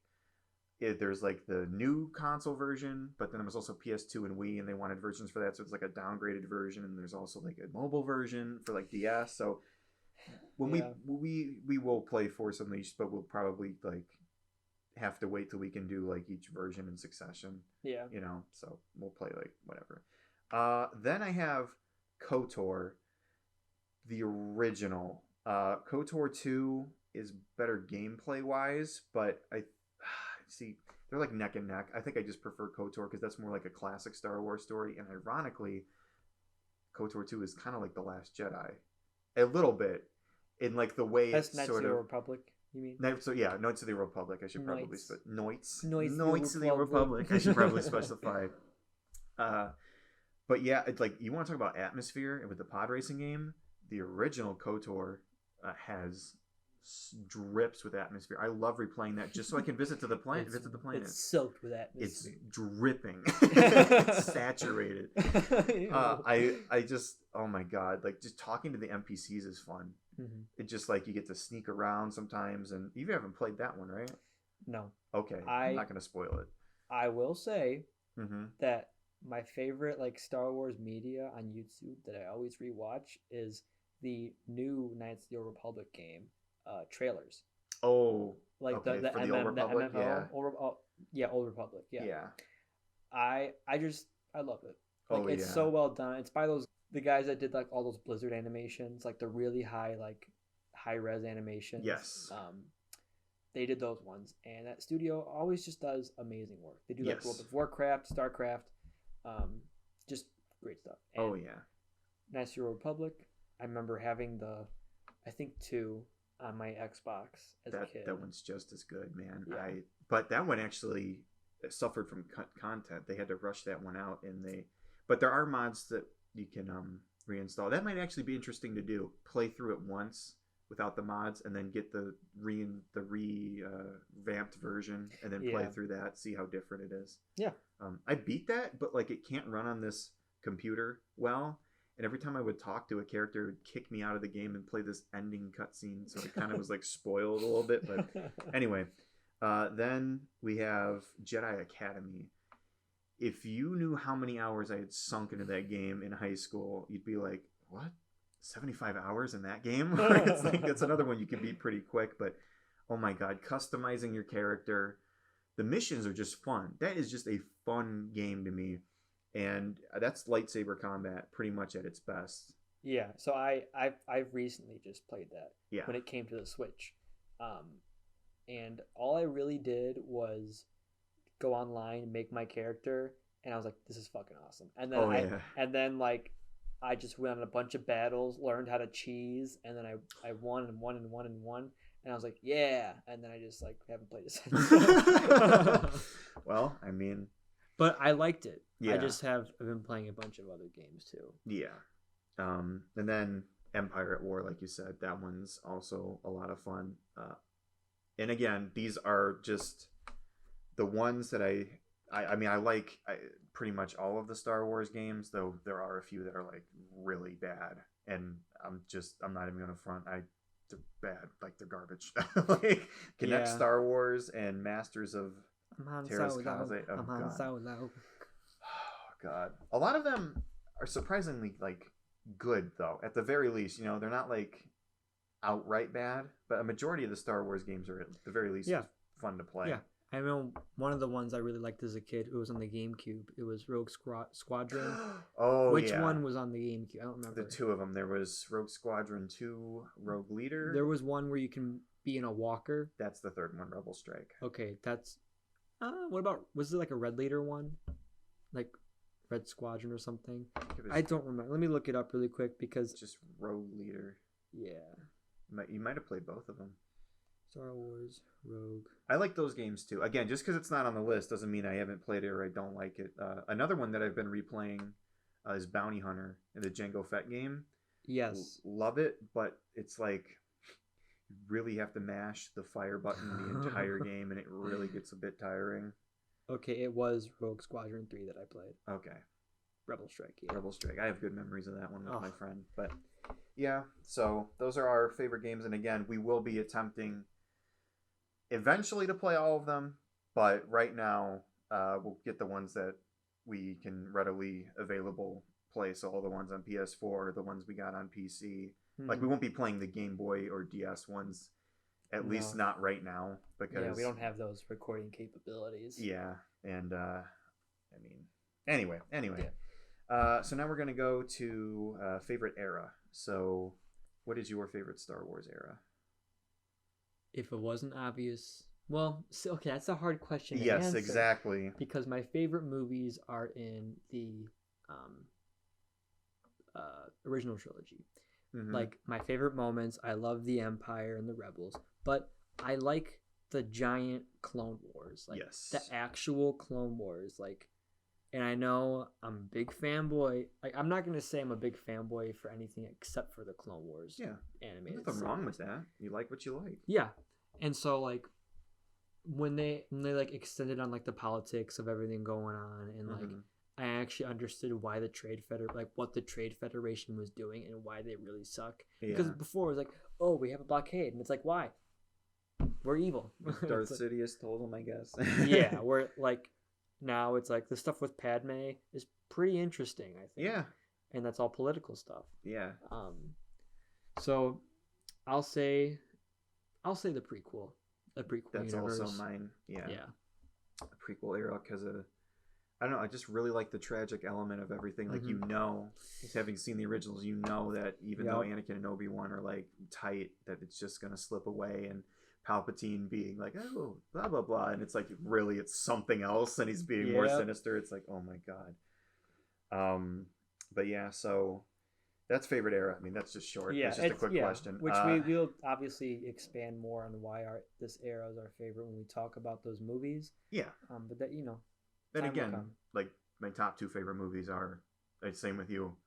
there's like the new console version, but then there was also PS2 and Wii, and they wanted versions for that, so it's like a downgraded version, and there's also like a mobile version for like DS. So when we will play Force Unleashed, but we'll probably like have to wait till we can do like each version in succession. Yeah. You know, so we'll play like whatever. Then I have KOTOR, the original. KOTOR 2 is better gameplay wise, but I see they're like neck and neck. I think I just prefer KOTOR because that's more like a classic Star Wars story, and ironically, KOTOR 2 is kind of like The Last Jedi, a little bit, in like the way that's it's Knights sort of of the Republic. You mean? So yeah, Knights of the Republic. I should probably Knights of the Republic. I should probably specify. But yeah, it's like you want to talk about atmosphere with the pod racing game. The original KOTOR has drips with atmosphere. I love replaying that just so I can visit the planet. It's soaked with atmosphere. It's dripping. It's saturated. I just, oh my god, like just talking to the NPCs is fun. Mm-hmm. It just like you get to sneak around sometimes, and you haven't played that one, right? No. Okay, I'm not gonna spoil it. I will say that my favorite like Star Wars media on YouTube that I always rewatch is the new Knights of the Old Republic game trailers. Oh, like okay. the Old Republic, MMO, Old Republic, yeah. I love it. Like, it's so well done. It's by the guys that did like all those Blizzard animations, like the really high res animations. Yes. They did those ones, and that studio always just does amazing work. They do like World of Warcraft, StarCraft, just great stuff. And Knights of the Old Republic. I remember having I think 2 on my Xbox as a kid. That one's just as good, man. Yeah. But that one actually suffered from content. They had to rush that one out, but there are mods that you can reinstall. That might actually be interesting to do. Play through it once without the mods, and then get the revamped version, and then play through that. See how different it is. Yeah. I beat that, but like it can't run on this computer well. And every time I would talk to a character, it would kick me out of the game and play this ending cutscene. So it kind of was like spoiled a little bit. But anyway, then we have Jedi Academy. If you knew how many hours I had sunk into that game in high school, you'd be like, what? 75 hours in that game? It's like, it's another one you can beat pretty quick. But oh my God, customizing your character. The missions are just fun. That is just a fun game to me. And that's lightsaber combat pretty much at its best. Yeah, so I've recently just played that when it came to the Switch. And all I really did was go online, make my character, and I was like, this is fucking awesome. And then I just went on a bunch of battles, learned how to cheese, and then I won and won and won and won. And I was like, yeah. And then I just haven't played it since. Well, I mean, but I liked it. Yeah. I just have been playing a bunch of other games too. Yeah. And then Empire at War, like you said, that one's also a lot of fun. And again, these are just the ones that I I mean, pretty much all of the Star Wars games, though there are a few that are like really bad, and I'm not even gonna front. They're bad, like they're garbage. Like Connect Star Wars and Masters of Terra's Kaze. Oh god. Oh god. A lot of them are surprisingly like good though. At the very least, they're not like outright bad, but a majority of the Star Wars games are at the very least fun to play. Yeah. I know one of the ones I really liked as a kid. It was on the GameCube. It was Rogue Squadron. Which one was on the GameCube? I don't remember. The two of them. There was Rogue Squadron 2, Rogue Leader. There was one where you can be in a walker. That's the third one, Rebel Strike. Okay, that's. What about? Was it like a Red Leader one, like Red Squadron or something? I don't remember. Let me look it up really quick because just Rogue Leader. Yeah. You might have played both of them. Star Wars Rogue. I like those games too. Again, just because it's not on the list doesn't mean I haven't played it or I don't like it. Another one that I've been replaying is Bounty Hunter in the Jango Fett game. Yes. Love it, but it's like you really have to mash the fire button the entire game, and it really gets a bit tiring. Okay, it was Rogue Squadron 3 that I played. Okay. Rebel Strike. Yeah. Rebel Strike. I have good memories of that one with my friend. But yeah, so those are our favorite games, and again, we will be attempting eventually to play all of them, but right now we'll get the ones that we can readily available play. So all the ones on PS4, the ones we got on PC. Like we won't be playing the Game Boy or DS ones, at least not right now, because we don't have those recording capabilities. Yeah, and I mean, anyway. Yeah. So now we're gonna go to favorite era. So, what is your favorite Star Wars era? If it wasn't obvious, well, okay, that's a hard question to answer. Yes, exactly. Because my favorite movies are in the original trilogy. Mm-hmm. Like my favorite moments, I love the Empire and the Rebels, but I like the giant Clone Wars, like the actual Clone Wars, like. And I know I'm a big fanboy. Like I'm not gonna say I'm a big fanboy for anything except for the Clone Wars. Animated. Nothing wrong with that. You like what you like. Yeah, and so like when they like extended on like the politics of everything going on, and like I actually understood why what the Trade Federation was doing and why they really suck. Yeah. Because before it was like, oh, we have a blockade, and it's like, why? We're evil. Darth Sidious told them, I guess. Yeah, we're like. Now it's like the stuff with Padme is pretty interesting, I think. Yeah. And that's all political stuff. Yeah. So I'll say the prequel. The prequel That's universe. Also mine. Yeah. Yeah. The prequel era, because I don't know, I just really like the tragic element of everything. Like having seen the originals, that even though Anakin and Obi-Wan are like tight, that it's just gonna slip away, and Palpatine being like, oh, blah, blah, blah. And it's like, really, it's something else. And he's being more sinister. It's like, oh my God. But yeah, so that's favorite era. I mean, that's just short. Yeah, it's just a quick question. Which we'll obviously expand more on why this era is our favorite when we talk about those movies. Yeah. But that, Then again, like my top two favorite movies are, same with you,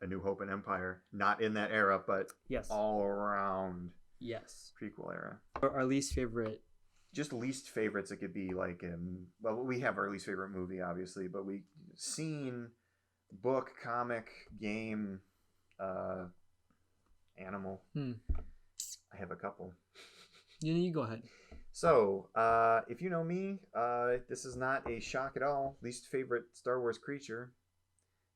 A New Hope and Empire. Not in that era, but all around. Yes. Prequel era. Our least favorite. Just least favorites. It could be like we have our least favorite movie, obviously, but we seen book, comic, game, animal. I have a couple. You go ahead. So, if you know me, this is not a shock at all. Least favorite Star Wars creature.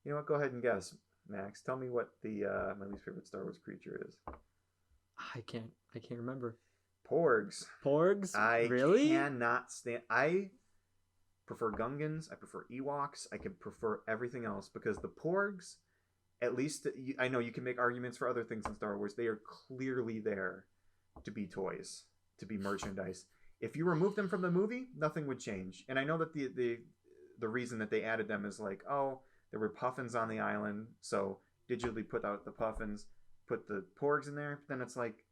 You know what? Go ahead and guess, Max. Tell me what my least favorite Star Wars creature is. I can't remember. Porgs. I really cannot stand. I prefer Gungans. I prefer Ewoks. I can prefer everything else because the Porgs, at least I know you can make arguments for other things in Star Wars. They are clearly there to be toys, to be merchandise. If you remove them from the movie, nothing would change. And I know that the reason that they added them is like, oh, there were puffins on the island, so digitally put out the puffins. Put the Porgs in there, then it's like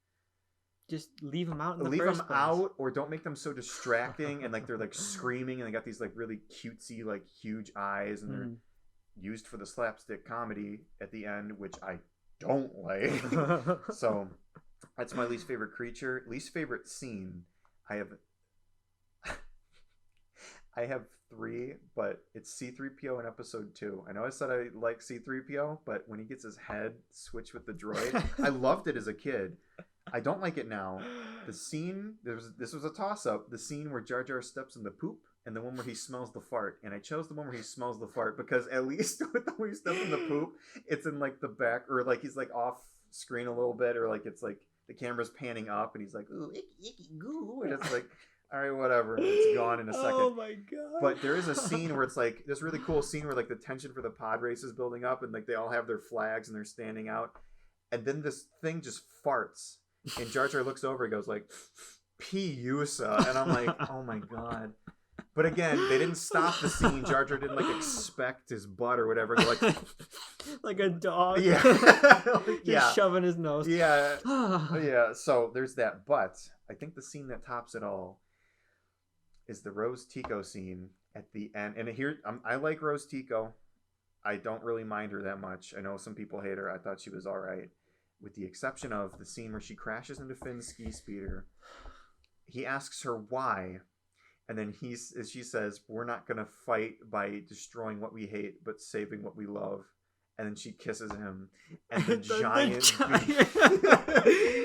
just leave them out. Leave them out, or don't make them so distracting and like they're like screaming and they got these like really cutesy like huge eyes and they're used for the slapstick comedy at the end, which I don't like. So that's my least favorite creature. Least favorite scene. I have 3, but it's C-3PO in episode 2. I know I said I like C-3PO, but when he gets his head switched with the droid, I loved it as a kid. I don't like it now. The scene, this was a toss-up. The scene where Jar Jar steps in the poop and the one where he smells the fart. And I chose the one where he smells the fart because at least with the way he steps in the poop, it's in like the back, or like he's like off screen a little bit, or like it's like the camera's panning up and he's like, ooh, icky, icky, goo. And it's like, all right, whatever. It's gone in a second. Oh my god! But there is a scene where it's like this really cool scene where like the tension for the pod race is building up, and like they all have their flags and they're standing out, and then this thing just farts, and Jar Jar looks over and goes like, "P-U-S-A," and I'm like, oh my god. But again, they didn't stop the scene. Jar Jar didn't like expect his butt or whatever. Go like, like a dog. Yeah, Just shoving his nose. Yeah, yeah. So there's that. But I think the scene that tops it all is the Rose Tico scene at the end. And here, I like Rose Tico. I don't really mind her that much. I know some people hate her. I thought she was all right, with the exception of the scene where she crashes into Finn's ski speeder. He asks her why, and then she says, "We're not gonna fight by destroying what we hate, but saving what we love." And then she kisses him, and the giant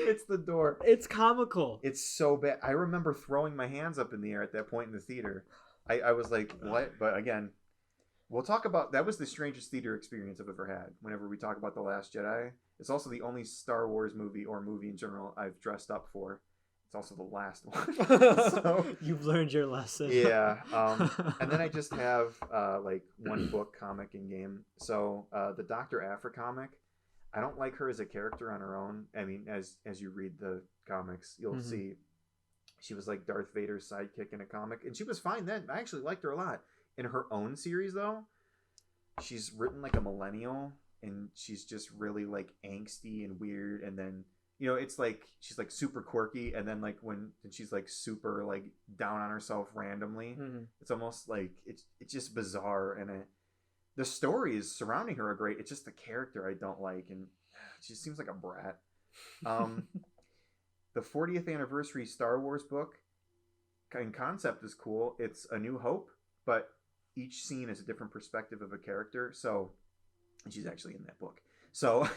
it's the door. It's comical. It's so bad. I remember throwing my hands up in the air at that point in the theater. I was like, what? But again, we'll talk about, that was the strangest theater experience I've ever had. Whenever we talk about The Last Jedi, it's also the only Star Wars movie or movie in general I've dressed up for. It's also the last one. So, you've learned your lesson. Yeah. And then I just have like one book, comic, and game. So the Dr. Aphra comic, I don't like her as a character on her own. I mean, as you read the comics, you'll see she was like Darth Vader's sidekick in a comic, and she was fine then. I actually liked her a lot. In her own series, though, she's written like a millennial, and she's just really like angsty and weird, and then, you know, it's like she's like super quirky, and then like when she's like super like down on herself randomly, it's almost like it's just bizarre. And the stories surrounding her are great. It's just the character I don't like, and she seems like a brat. The 40th anniversary Star Wars book in concept is cool. It's A New Hope, but each scene is a different perspective of a character. So, and she's actually in that book. So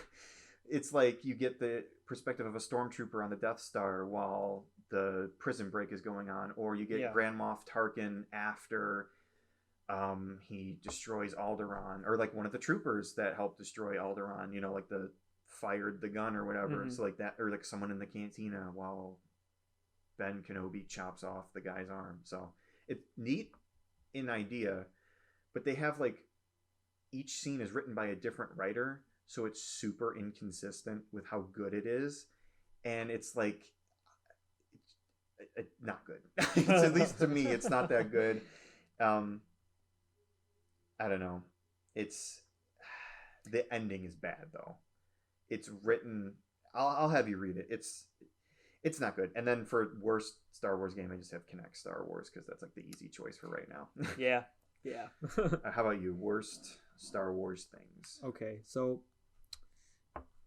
it's like you get the perspective of a stormtrooper on the Death Star while the prison break is going on, or you get Grand Moff Tarkin after he destroys Alderaan, or like one of the troopers that helped destroy Alderaan, you know, like the fired the gun or whatever. So like that, or like someone in the cantina while Ben Kenobi chops off the guy's arm. So it's neat in idea, but they have like each scene is written by a different writer, so it's super inconsistent with how good it is, and it's like not good. At least to me, it's not that good. I don't know. It's the ending is bad though. It's written. I'll have you read it. It's not good. And then for worst Star Wars game, I just have Kinect Star Wars because that's like the easy choice for right now. Yeah. How about you? Worst Star Wars things. Okay, so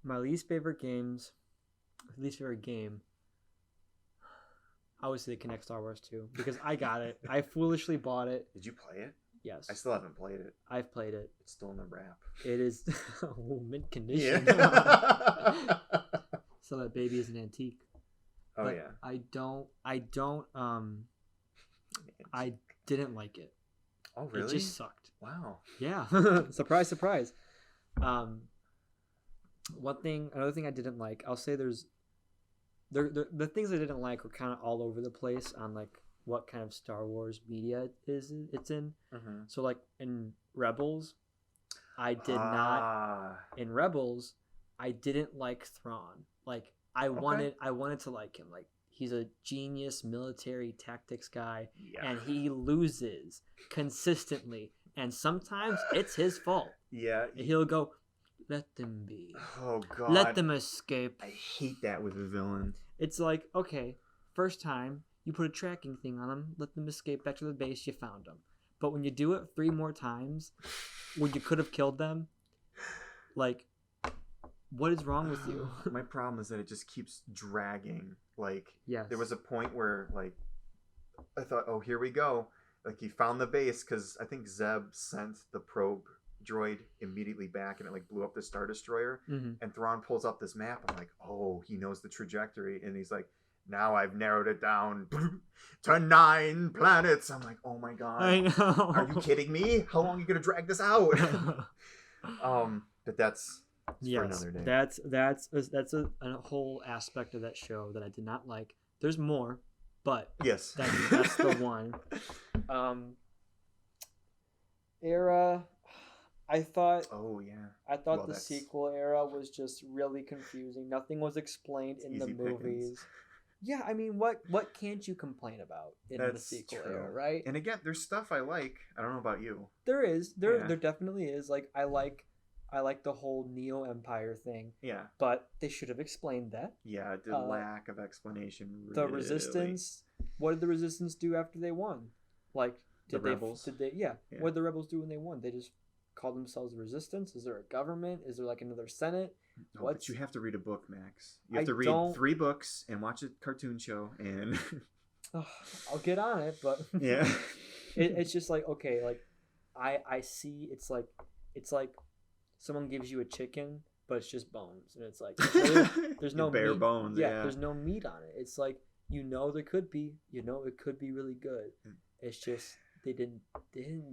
my least favorite game, I would say Kinect Star Wars 2, because I got it. I foolishly bought it. Did you play it? Yes. I still haven't played it. I've played it. It's still in the wrap. It is mint condition. Yeah. So that baby is an antique. Oh, but yeah. I didn't like it. Oh, really? It just sucked. Wow. Yeah. Surprise, surprise. Another thing I didn't like, I'll say the things I didn't like were kind of all over the place on like what kind of Star Wars media it's in. So like in Rebels, I didn't like Thrawn. Like I wanted to like him. Like he's a genius military tactics guy, and he loses consistently, and sometimes it's his fault. Yeah. He'll go, let them be. Oh God. Let them escape. I hate that with a villain. It's like, okay, first time you put a tracking thing on them, let them escape back to the base, you found them. But when you do it 3 more times, when you could have killed them, like, what is wrong with you? My problem is that it just keeps dragging. Like, yes. There was a point where, like, I thought, oh, here we go. like he found the base because I think Zeb sent the probe droid immediately back, and it like blew up the Star Destroyer. And Thrawn pulls up this map. I'm like, oh, he knows the trajectory, and he's like, now I've narrowed it down to 9 planets. I'm like, oh my god, I know. Are you kidding me? How long are you gonna drag this out? But that's for another day. That's a whole aspect of that show that I did not like. There's more, but yes, that's the one. Era. I thought the sequel era was just really confusing. Nothing was explained in the movies. Pickings. Yeah, I mean, what can't you complain about in the sequel era, right? And again, there's stuff I like. I don't know about you. There definitely is. Like I like the whole Neo Empire thing. Yeah. But they should have explained that. Yeah, the lack of explanation. Really. The Resistance. What did the Resistance do after they won? Like the rebels? Yeah. What did the rebels do when they won? They just call themselves the Resistance? Is there a government? Is there like another Senate? No, but you have to read a book, Max. You have to read 3 books and watch a cartoon show, and I'll get on it. But yeah, it's just like, okay, like I see it's like someone gives you a chicken, but it's just bones, and it's like there's no bare meat. bones. Yeah, there's no meat on it. It's like it could be, it could be really good. It's just they didn't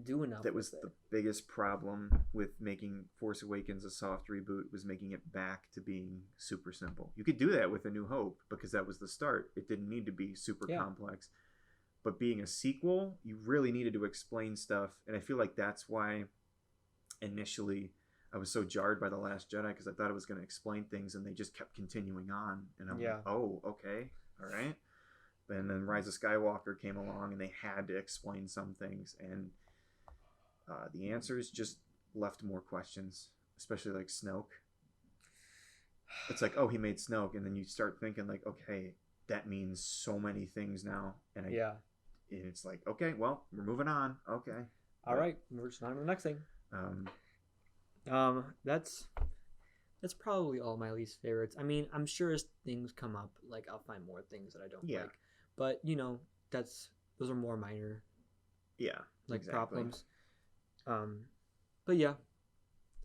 do enough. That was the biggest problem with making Force Awakens a soft reboot, was making it back to being super simple. You could do that with A New Hope because that was the start. It didn't need to be super complex. But being a sequel, you really needed to explain stuff, and I feel like that's why initially I was so jarred by The Last Jedi, because I thought it was going to explain things, and they just kept continuing on, and I'm like, oh, okay, all right. And then Rise of Skywalker came along, and they had to explain some things, and the answers just left more questions, especially like Snoke. It's like, oh, he made Snoke, and then you start thinking like, okay, that means so many things now, and and it's like, okay, well, we're moving on. Okay, all right, we're just on to the next thing. That's probably all my least favorites. I mean, I'm sure as things come up, like I'll find more things that I don't like. But those are more minor. Yeah. Like problems. But yeah.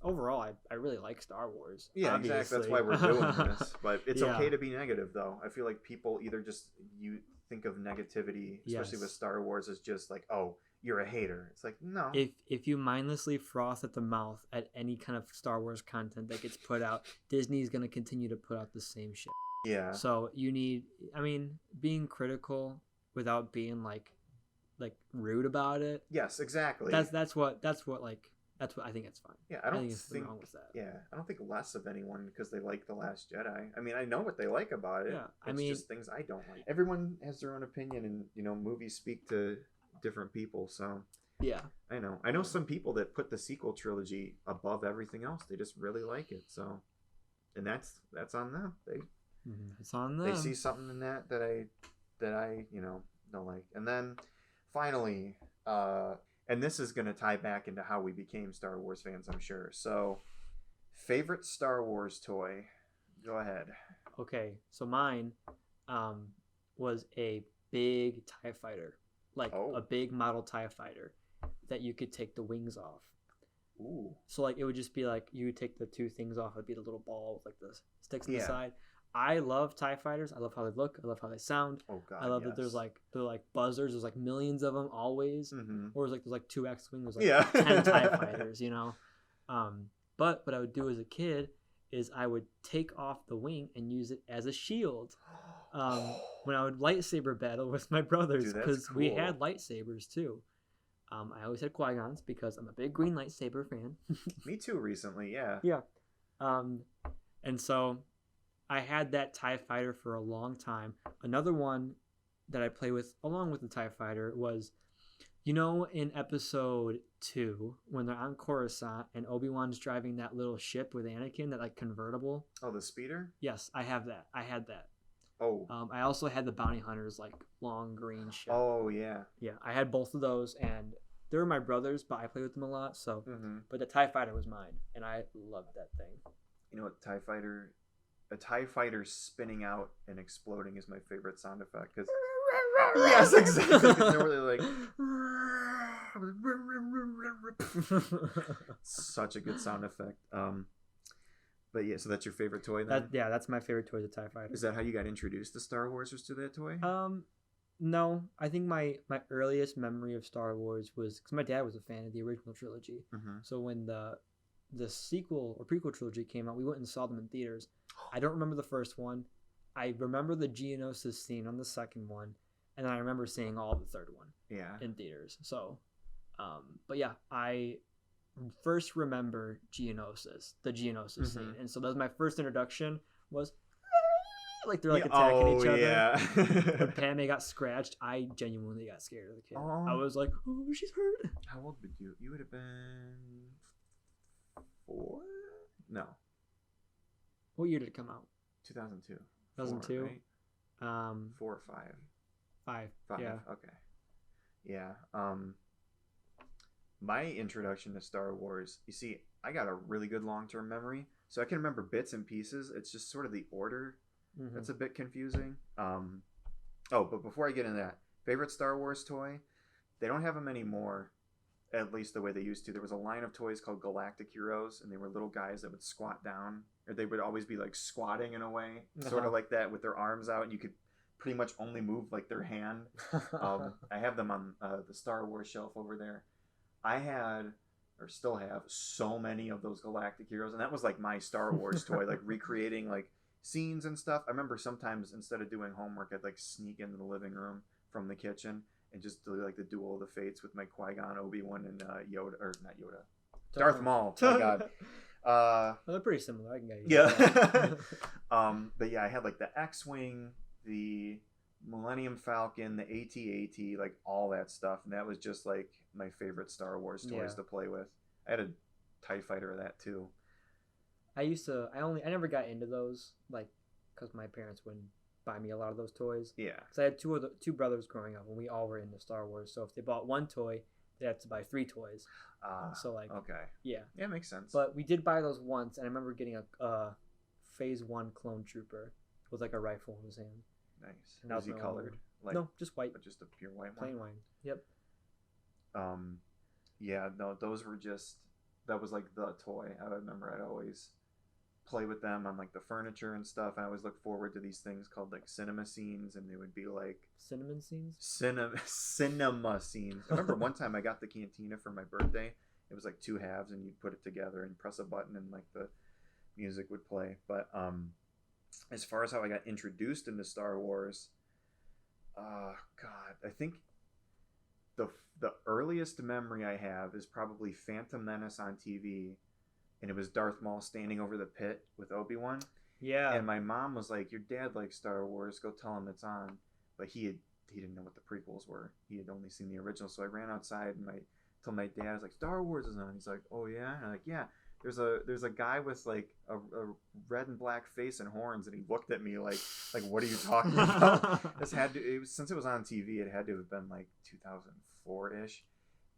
Overall, I really like Star Wars. Yeah, obviously. Exactly. That's why we're doing this. But it's okay to be negative, though. I feel like people either you think of negativity, especially with Star Wars, as just like, oh, you're a hater. It's like, no. If you mindlessly froth at the mouth at any kind of Star Wars content that gets put out, Disney's going to continue to put out the same shit. Yeah. So you need, being critical without being like rude about it. Yes, exactly. That's what I think it's fine. Yeah, I don't think wrong with that. Yeah, I don't think less of anyone because they like The Last Jedi. I mean, I know what they like about it. Yeah, it's just things I don't like. Everyone has their own opinion, and movies speak to different people. So yeah, I know some people that put the sequel trilogy above everything else. They just really like it. So, and that's on them. It's on them. They see something in that I don't like. And then finally, and this is going to tie back into how we became Star Wars fans, I'm sure. So, favorite Star Wars toy? Go ahead. Okay, so mine was a big TIE fighter, a big model TIE fighter that you could take the wings off. Ooh. So it would just be like you would take the 2 things off. It'd be the little ball with the sticks on the side. I love TIE fighters. I love how they look. I love how they sound. Oh god. I love that they're like buzzers. There's like millions of them always. Mm-hmm. Or there's like 2 X-Wings. There's like 10 TIE fighters, But what I would do as a kid is I would take off the wing and use it as a shield. When I would lightsaber battle with my brothers, because we had lightsabers too. I always had Qui-Gons because I'm a big green lightsaber fan. Me too recently, yeah. Yeah. And so I had that TIE fighter for a long time. Another one that I play with along with the TIE fighter was, in episode 2 when they're on Coruscant and Obi-Wan's driving that little ship with Anakin, that convertible. Oh, the speeder? Yes, I have that. I had that. Oh. I also had the Bounty Hunters long green ship. Oh yeah. Yeah, I had both of those, and they were my brothers, but I played with them a lot. So, mm-hmm. But the TIE fighter was mine, and I loved that thing. You know what TIE fighter a TIE fighter spinning out and exploding is my favorite sound effect. Because yes, exactly. They're really like such a good sound effect. But yeah, so that's your favorite toy then? That's my favorite toy, the TIE fighter. Is that how you got introduced to Star Wars, was to that toy? No, I think my earliest memory of Star Wars was because my dad was a fan of the original trilogy. Mm-hmm. So when the sequel or prequel trilogy came out, we went and saw them in theaters. I don't remember the first one. I remember the Geonosis scene on the second one, and then I remember seeing all the third one. In theaters. So, but yeah, I first remember the Geonosis scene, and so that was my first introduction. Was like they're like attacking each other. Yeah. When Padme got scratched, I genuinely got scared of the kid. I was like, oh, she's hurt. How old would you? You would have been 4? No. What year did it come out? 2002. 2002. 4, right? 4 or 5. 5. Yeah. Okay. Yeah. My introduction to Star Wars, you see, I got a really good long-term memory, so I can remember bits and pieces. It's just sort of the order that's a bit confusing. But before I get into that, favorite Star Wars toy? They don't have them anymore, at least the way they used to. There was a line of toys called Galactic Heroes, and they were little guys that would squat down, or they would always be like squatting in a way, sort of like that, with their arms out, and you could pretty much only move like their hand. I have them on the Star Wars shelf over there. I had, or still have, so many of those Galactic Heroes, and that was like my Star Wars toy, like recreating like scenes and stuff. I remember sometimes instead of doing homework, I'd like sneak into the living room from the kitchen and just do like the Duel of the Fates with my Qui-Gon, Obi-Wan, and Yoda, or not Yoda, Darth Maul. Oh my God. They're pretty similar. I can get you. Yeah. But yeah, I had like the X-Wing, the Millennium Falcon, the AT-AT, like all that stuff, and that was just like my favorite Star Wars toys to play with. I had a TIE fighter of that too. I never got into those, like, because my parents wouldn't buy me a lot of those toys. Yeah. Because I had two brothers growing up, and we all were into Star Wars. So if they bought one toy, they'd have to buy 3 toys. So like. Okay. Yeah. Yeah, makes sense. But we did buy those once, and I remember getting a Phase 1 clone trooper with like a rifle in his hand. Nice. And was he colored? Like, no, just white. Just a pure white one? Plain white. Yep. Yeah, no, those were just, that was like the toy. I remember I'd always play with them on like the furniture and stuff. I always look forward to these things called like cinema scenes, and they would be like cinnamon scenes. Cinema scenes. I remember one time I got the Cantina for my birthday. It was like 2 halves, and you'd put it together and press a button, and like the music would play. But as far as how I got introduced into Star Wars, God, I think the earliest memory I have is probably Phantom Menace on TV, and it was Darth Maul standing over the pit with Obi-Wan. Yeah. And my mom was like, "Your dad likes Star Wars. Go tell him it's on." But he didn't know what the prequels were. He had only seen the original. So I ran outside and told my dad, I was like, "Star Wars is on." He's like, "Oh yeah?" And I'm like, "Yeah. There's a guy with like a red and black face and horns," and he looked at me like what are you talking about? Since it was on TV, it had to have been like 2004-ish.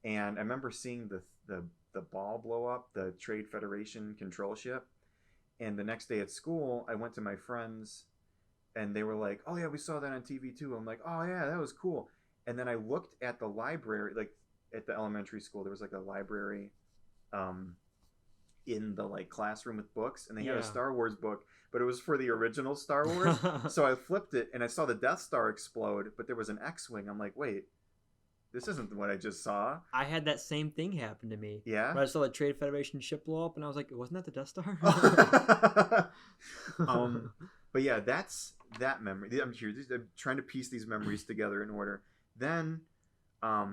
And I remember seeing the ball blow up, the Trade Federation control ship. And the next day at school, I went to my friends, and they were like, "Oh yeah, we saw that on TV too." I'm like, "Oh yeah, that was cool." And then I looked at the library, like at the elementary school, there was like a library in the like classroom with books, and they had a Star Wars book, but it was for the original Star Wars. So I flipped it, and I saw the Death Star explode, but there was an X-Wing. I'm like, wait, this isn't what I just saw. I had that same thing happen to me. Yeah? Where I saw the Trade Federation ship blow up, and I was like, wasn't that the Death Star? But yeah, that's that memory. I'm trying to piece these memories together in order. Then I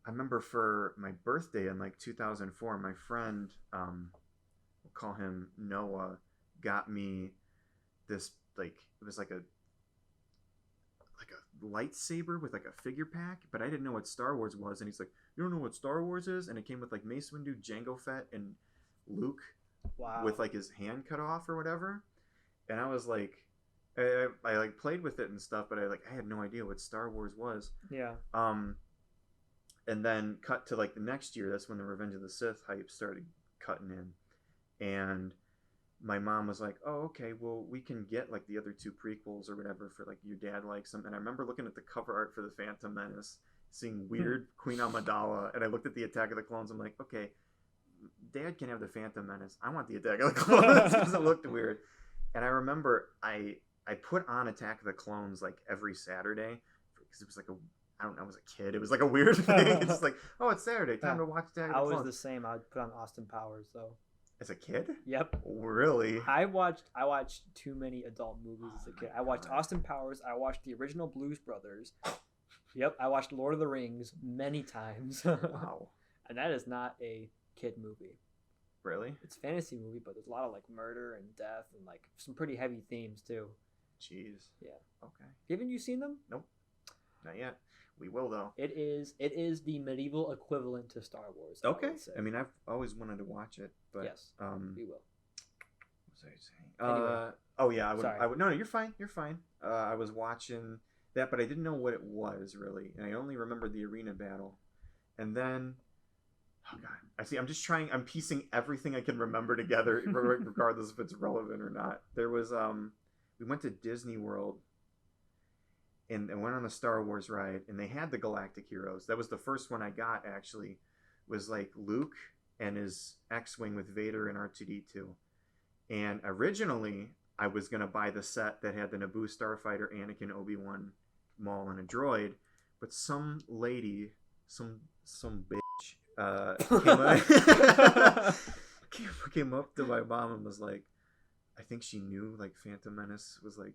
remember for my birthday in like 2004, my friend, we'll call him Noah, got me this, like, it was like a lightsaber with like a figure pack, but I didn't know what Star Wars was. And he's like, "You don't know what Star Wars is?" And it came with like Mace Windu, Jango Fett, and Luke. Wow. With like his hand cut off or whatever. And I was like, I like played with it and stuff, but I had no idea what Star Wars was. Yeah. And then cut to like the next year, that's when the Revenge of the Sith hype started cutting in. And my mom was like, "Oh, okay, well, we can get like the other two prequels or whatever for like your dad likes them." And I remember looking at the cover art for the Phantom Menace, seeing weird Queen Amidala, and I looked at the Attack of the Clones. I'm like, okay, Dad can have the Phantom Menace. I want the Attack of the Clones because it looked weird. And I remember I put on Attack of the Clones like every Saturday because it was like I don't know, I was a kid. It was like a weird thing. It's just like, oh, it's Saturday, time to watch Attack of the Clones. I was the same. I would put on Austin Powers though. As a kid? Yep. Really? I watched too many adult movies as a kid. I watched Austin Powers. I watched the original Blues Brothers. Yep. I watched Lord of the Rings many times. Wow. And that is not a kid movie. Really? It's a fantasy movie, but there's a lot of like murder and death and like some pretty heavy themes too. Jeez. Yeah. Okay. Haven't you seen them? Nope. Not yet. We will though. It is the medieval equivalent to Star Wars. Okay. I mean, I've always wanted to watch it, but yes, we will. What was I saying? Anyway. Oh yeah, I would. Sorry. I would. No, you're fine. You're fine. I was watching that, but I didn't know what it was really, and I only remembered the arena battle, and then. Oh god! I see. I'm just trying. I'm piecing everything I can remember together, regardless if it's relevant or not. There was we went to Disney World, and went on a Star Wars ride, and they had the Galactic Heroes. That was the first one I got. Actually, was like Luke and his X-wing with Vader and R2-D2. And originally, I was gonna buy the set that had the Naboo starfighter, Anakin, Obi-Wan, Maul, and a droid, but some lady, some bitch. Came up to my mom and was like, I think she knew like Phantom Menace was like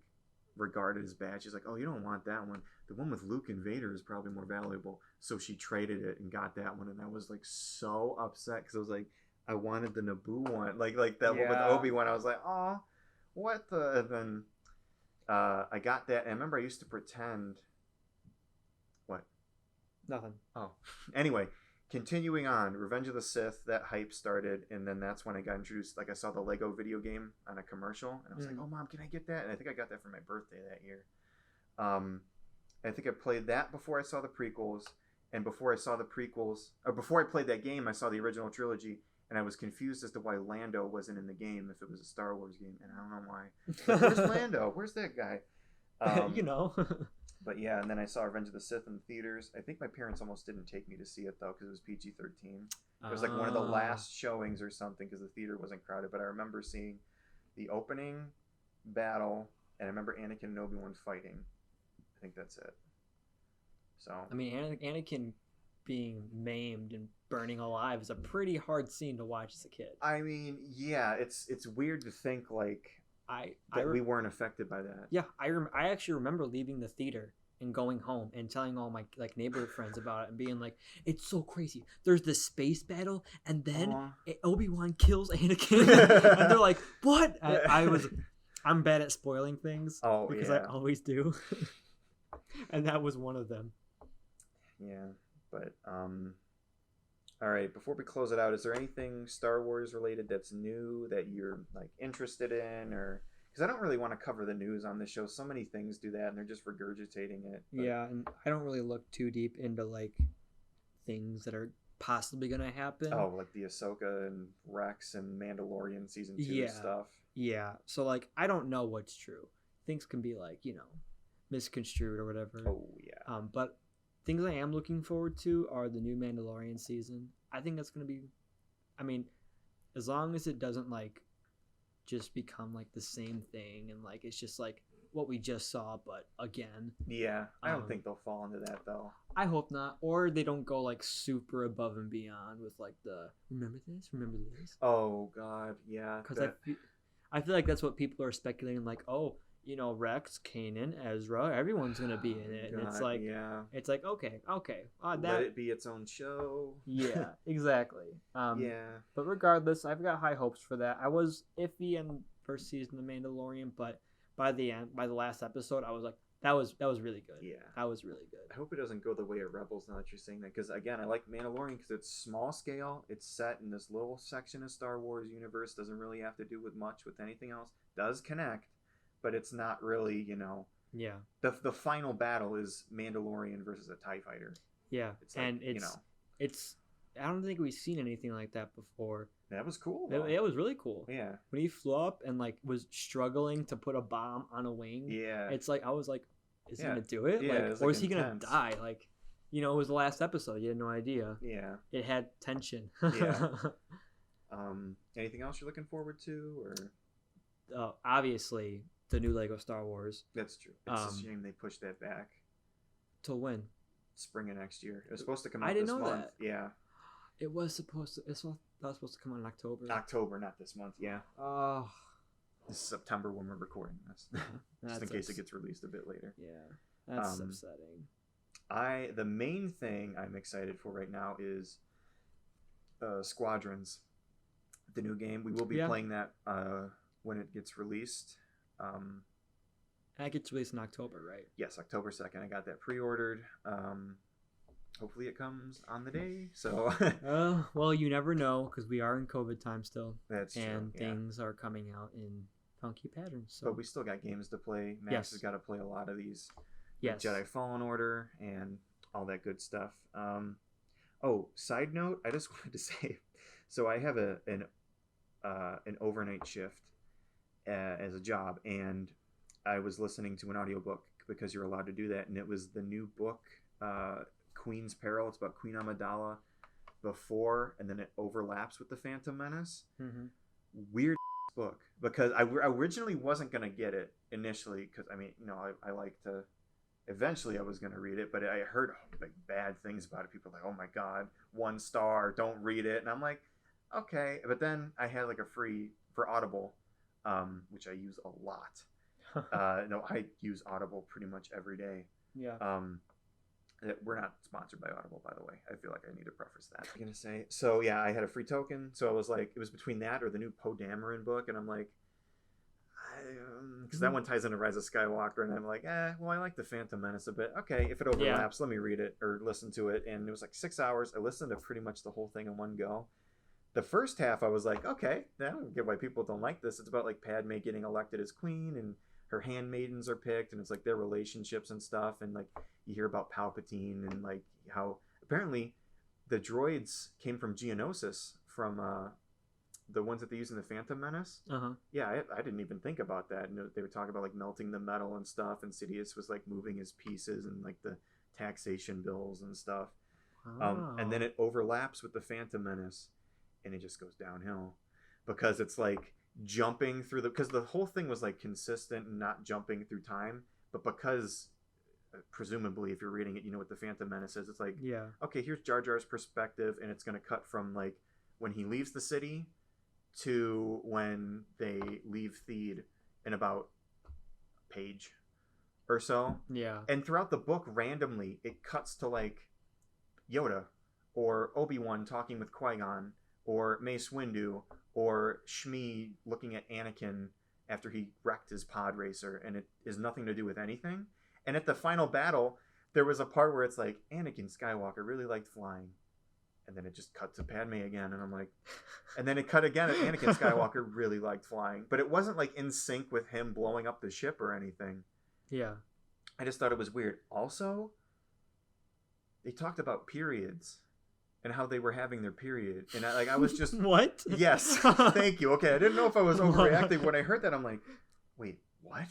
regarded as bad. She's like, oh, you don't want that one. The one with Luke and Vader is probably more valuable. So she traded it and got that one, and I was like so upset because I was like, I wanted the Naboo one, like that one with Obi-Wan. I was like, oh, what the? And then I got that, and I remember I used to pretend. What? Nothing. Oh, anyway. Continuing on, Revenge of the Sith, that hype started, and then that's when I got introduced. Like, I saw the Lego video game on a commercial, and I was like, oh, Mom, can I get that? And I think I got that for my birthday that year. I think I played that before I saw the prequels, and before I played that game, I saw the original trilogy, and I was confused as to why Lando wasn't in the game if it was a Star Wars game, and I don't know why. Like, where's Lando? Where's that guy? You know. But yeah, and then I saw Revenge of the Sith in the theaters. I think my parents almost didn't take me to see it, though, because it was PG-13. It was like one of the last showings or something, because the theater wasn't crowded. But I remember seeing the opening battle, and I remember Anakin and Obi-Wan fighting. I think that's it. So I mean, Anakin being maimed and burning alive is a pretty hard scene to watch as a kid. I mean, yeah, it's weird to think, like... we weren't affected by that. Yeah, I actually remember leaving the theater and going home and telling all my like neighborhood friends about it and being like, it's so crazy. There's this space battle and then Obi-Wan kills Anakin and they're like, what? I'm bad at spoiling things because I always do. And that was one of them. Yeah, but all right, before we close it out, is there anything Star Wars related that's new that you're like interested in, or because I don't really want to cover the news on this show. So many things do that, and they're just regurgitating it. But... Yeah, and I don't really look too deep into like things that are possibly gonna happen. Oh, like the Ahsoka and Rex and Mandalorian season 2 stuff. Yeah, so like I don't know what's true. Things can be like misconstrued or whatever. Oh yeah. But things I am looking forward to are the new Mandalorian season. I think that's going to be, I mean, as long as it doesn't like just become like the same thing and like it's just like what we just saw but again. Yeah, I don't think they'll fall into that though. I hope not, or they don't go like super above and beyond with like the remember this. Oh god, yeah. Because I feel like that's what people are speculating, like, oh, Rex, Kanan, Ezra, everyone's gonna be in it, and it's like, it's like, okay, let it be its own show. Yeah, exactly. Yeah. But regardless, I've got high hopes for that. I was iffy in first season of Mandalorian, but by the last episode, I was like, that was really good. Yeah, that was really good. I hope it doesn't go the way of Rebels. Now that you're saying that, because again, I like Mandalorian because it's small scale. It's set in this little section of Star Wars universe. Doesn't really have to do with much with anything else. Does connect. But it's not really, Yeah. The final battle is Mandalorian versus a TIE fighter. Yeah, it's like, and it's I don't think we've seen anything like that before. That was cool. It was really cool. Yeah. When he flew up and like was struggling to put a bomb on a wing. Yeah. It's like I was like, is he gonna do it? Yeah, like, it was, or like, is he intense. gonna die? Like, you know, it was the last episode. You had no idea. Yeah. It had tension. Yeah. Anything else you're looking forward to, or? Obviously, the new Lego Star Wars. That's true. It's a shame they pushed that back. Till when? Spring of next year. It was supposed to come out I didn't this know month. that. Yeah. It was supposed to. That was supposed to come out in October. October, not this month. Yeah. Oh. This is September when we're recording this. Just in case it gets released a bit later. Yeah. That's upsetting. The main thing I'm excited for right now is Squadrons, the new game. We will be playing that when it gets released. That gets released in October, right? Yes, October 2nd. I got that pre-ordered. Hopefully it comes on the day. So. Well, you never know because we are in COVID time still. That's true. And things are coming out in funky patterns. So. But we still got games to play. Max has got to play a lot of these. Yes. Jedi Fallen Order and all that good stuff. Side note, I just wanted to say, so I have an overnight shift as a job, and I was listening to an audiobook because you're allowed to do that, and it was the new book, Queen's Peril. It's about Queen Amidala before, and then it overlaps with the Phantom Menace. Mm-hmm. Weird book, because I originally wasn't going to get it initially, because, I mean, you know, I like to... Eventually, I was going to read it, but I heard like bad things about it. People were like, "Oh my God, 1 star, don't read it." And I'm like, okay. But then I had like a free for Audible, which I use a lot. No, I use Audible pretty much every day. Yeah. We're not sponsored by Audible, by the way. I feel like I need to preface that. I'm gonna say so. Yeah, I had a free token, so I was like, it was between that or the new Poe Dameron book, and I'm like. Because that one ties into Rise of Skywalker, and I'm like, well, I like the Phantom Menace a bit. Okay, if it overlaps, let me read it or listen to it. And it was like 6 hours. I listened to pretty much the whole thing in one go. The first half, I was like, okay, I don't get why people don't like this. It's about like Padme getting elected as queen, and her handmaidens are picked, and it's like their relationships and stuff. And like you hear about Palpatine and like how apparently the droids came from Geonosis from the ones that they use in the Phantom Menace. Yeah, I didn't even think about that. And they were talking about like melting the metal and stuff, and Sidious was like moving his pieces and like the taxation bills and stuff. And then it overlaps with the Phantom Menace, and it just goes downhill because it's like jumping through because the whole thing was like consistent and not jumping through time, but because presumably if you're reading it, you know what the Phantom Menace is. It's like, okay, here's Jar Jar's perspective, and it's going to cut from like when he leaves the city to when they leave Theed in about a page or so. Yeah. And throughout the book, randomly, it cuts to like Yoda or Obi-Wan talking with Qui-Gon or Mace Windu or Shmi looking at Anakin after he wrecked his pod racer, and it is nothing to do with anything. And at the final battle, there was a part where it's like, Anakin Skywalker really liked flying. And then it just cut to Padme again, and I'm like, and then it cut again. And Anakin Skywalker really liked flying, but it wasn't like in sync with him blowing up the ship or anything. Yeah, I just thought it was weird. Also, they talked about periods and how they were having their period, and I was just what? Yes, thank you. Okay, I didn't know if I was overreacting when I heard that. I'm like, wait, what?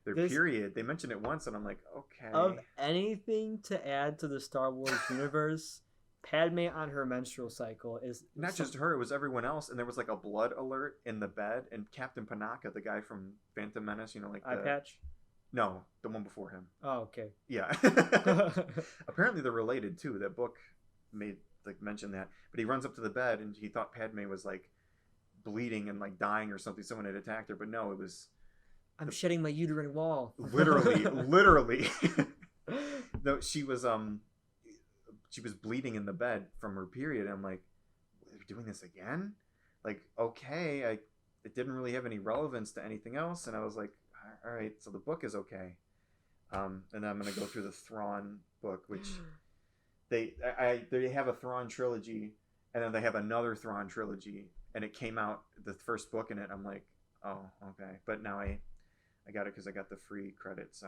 Their period. They mentioned it once, and I'm like, okay. Of anything to add to the Star Wars universe. Padme on her menstrual cycle is not just her, it was everyone else, and there was like a blood alert in the bed, and Captain Panaka, the guy from Phantom Menace, you know, like Eye Patch? No, the one before him. Oh, okay. Yeah. Apparently they're related too. That book made like mention that. But he runs up to the bed and he thought Padme was like bleeding and like dying or something. Someone had attacked her, but no, it was I'm shedding my uterine wall. Literally. No, she was bleeding in the bed from her period. And I'm like, are we doing this again? Like, okay, it didn't really have any relevance to anything else. And I was like, all right, so the book is okay. And then I'm going to go through the Thrawn book, which they have a Thrawn trilogy, and then they have another Thrawn trilogy, and it came out, the first book in it. I'm like, oh, okay. But now I got it because I got the free credit, so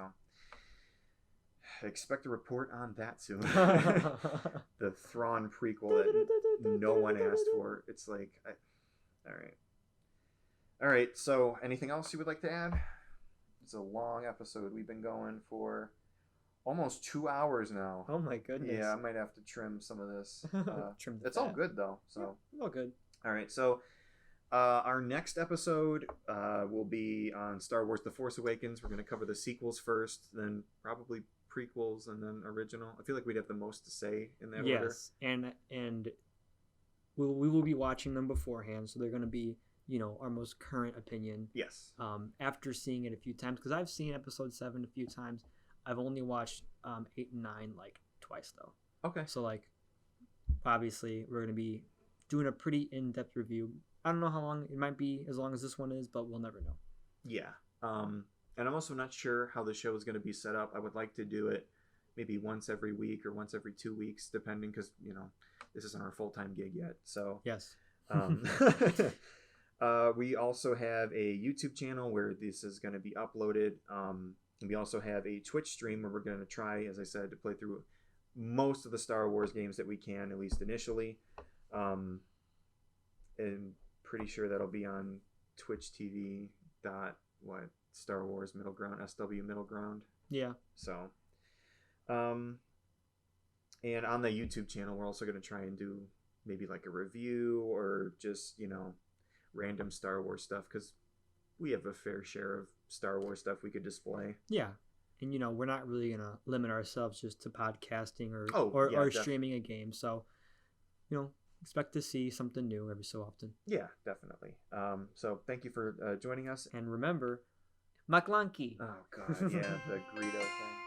expect a report on that soon. The Thrawn prequel that no one asked for. It's like, all right. So, anything else you would like to add? It's a long episode. We've been going for almost 2 hours now. Oh my goodness. Yeah, I might have to trim some of this. Trim it's all good though. So yeah, all good. All right. So our next episode will be on Star Wars: The Force Awakens. We're going to cover the sequels first, then probably prequels, and then original. I feel like we'd have the most to say in that order. Yes, and we will be watching them beforehand, so they're going to be, our most current opinion. Yes. After seeing it a few times, because I've seen episode 7 a few times. I've only watched 8 and 9 like twice though. Okay. So like, obviously we're going to be doing a pretty in-depth review. I don't know how long it might be, as long as this one is, but we'll never know. Yeah. And I'm also not sure how the show is going to be set up. I would like to do it maybe once every week or once every 2 weeks, depending, because this isn't our full-time gig yet. So yes. We also have a YouTube channel where this is going to be uploaded. And we also have a Twitch stream where we're going to try, as I said, to play through most of the Star Wars games that we can, at least initially. And pretty sure that'll be on Twitch TV. Star Wars Middle Ground, SW Middle Ground. Yeah. So, and on the YouTube channel, we're also going to try and do maybe like a review or just, random Star Wars stuff, because we have a fair share of Star Wars stuff we could display. Yeah. And, we're not really going to limit ourselves just to podcasting or streaming a game. So, expect to see something new every so often. Yeah, definitely. So thank you for joining us. And remember, Maklanki. Oh, God. Yeah, the Greedo thing.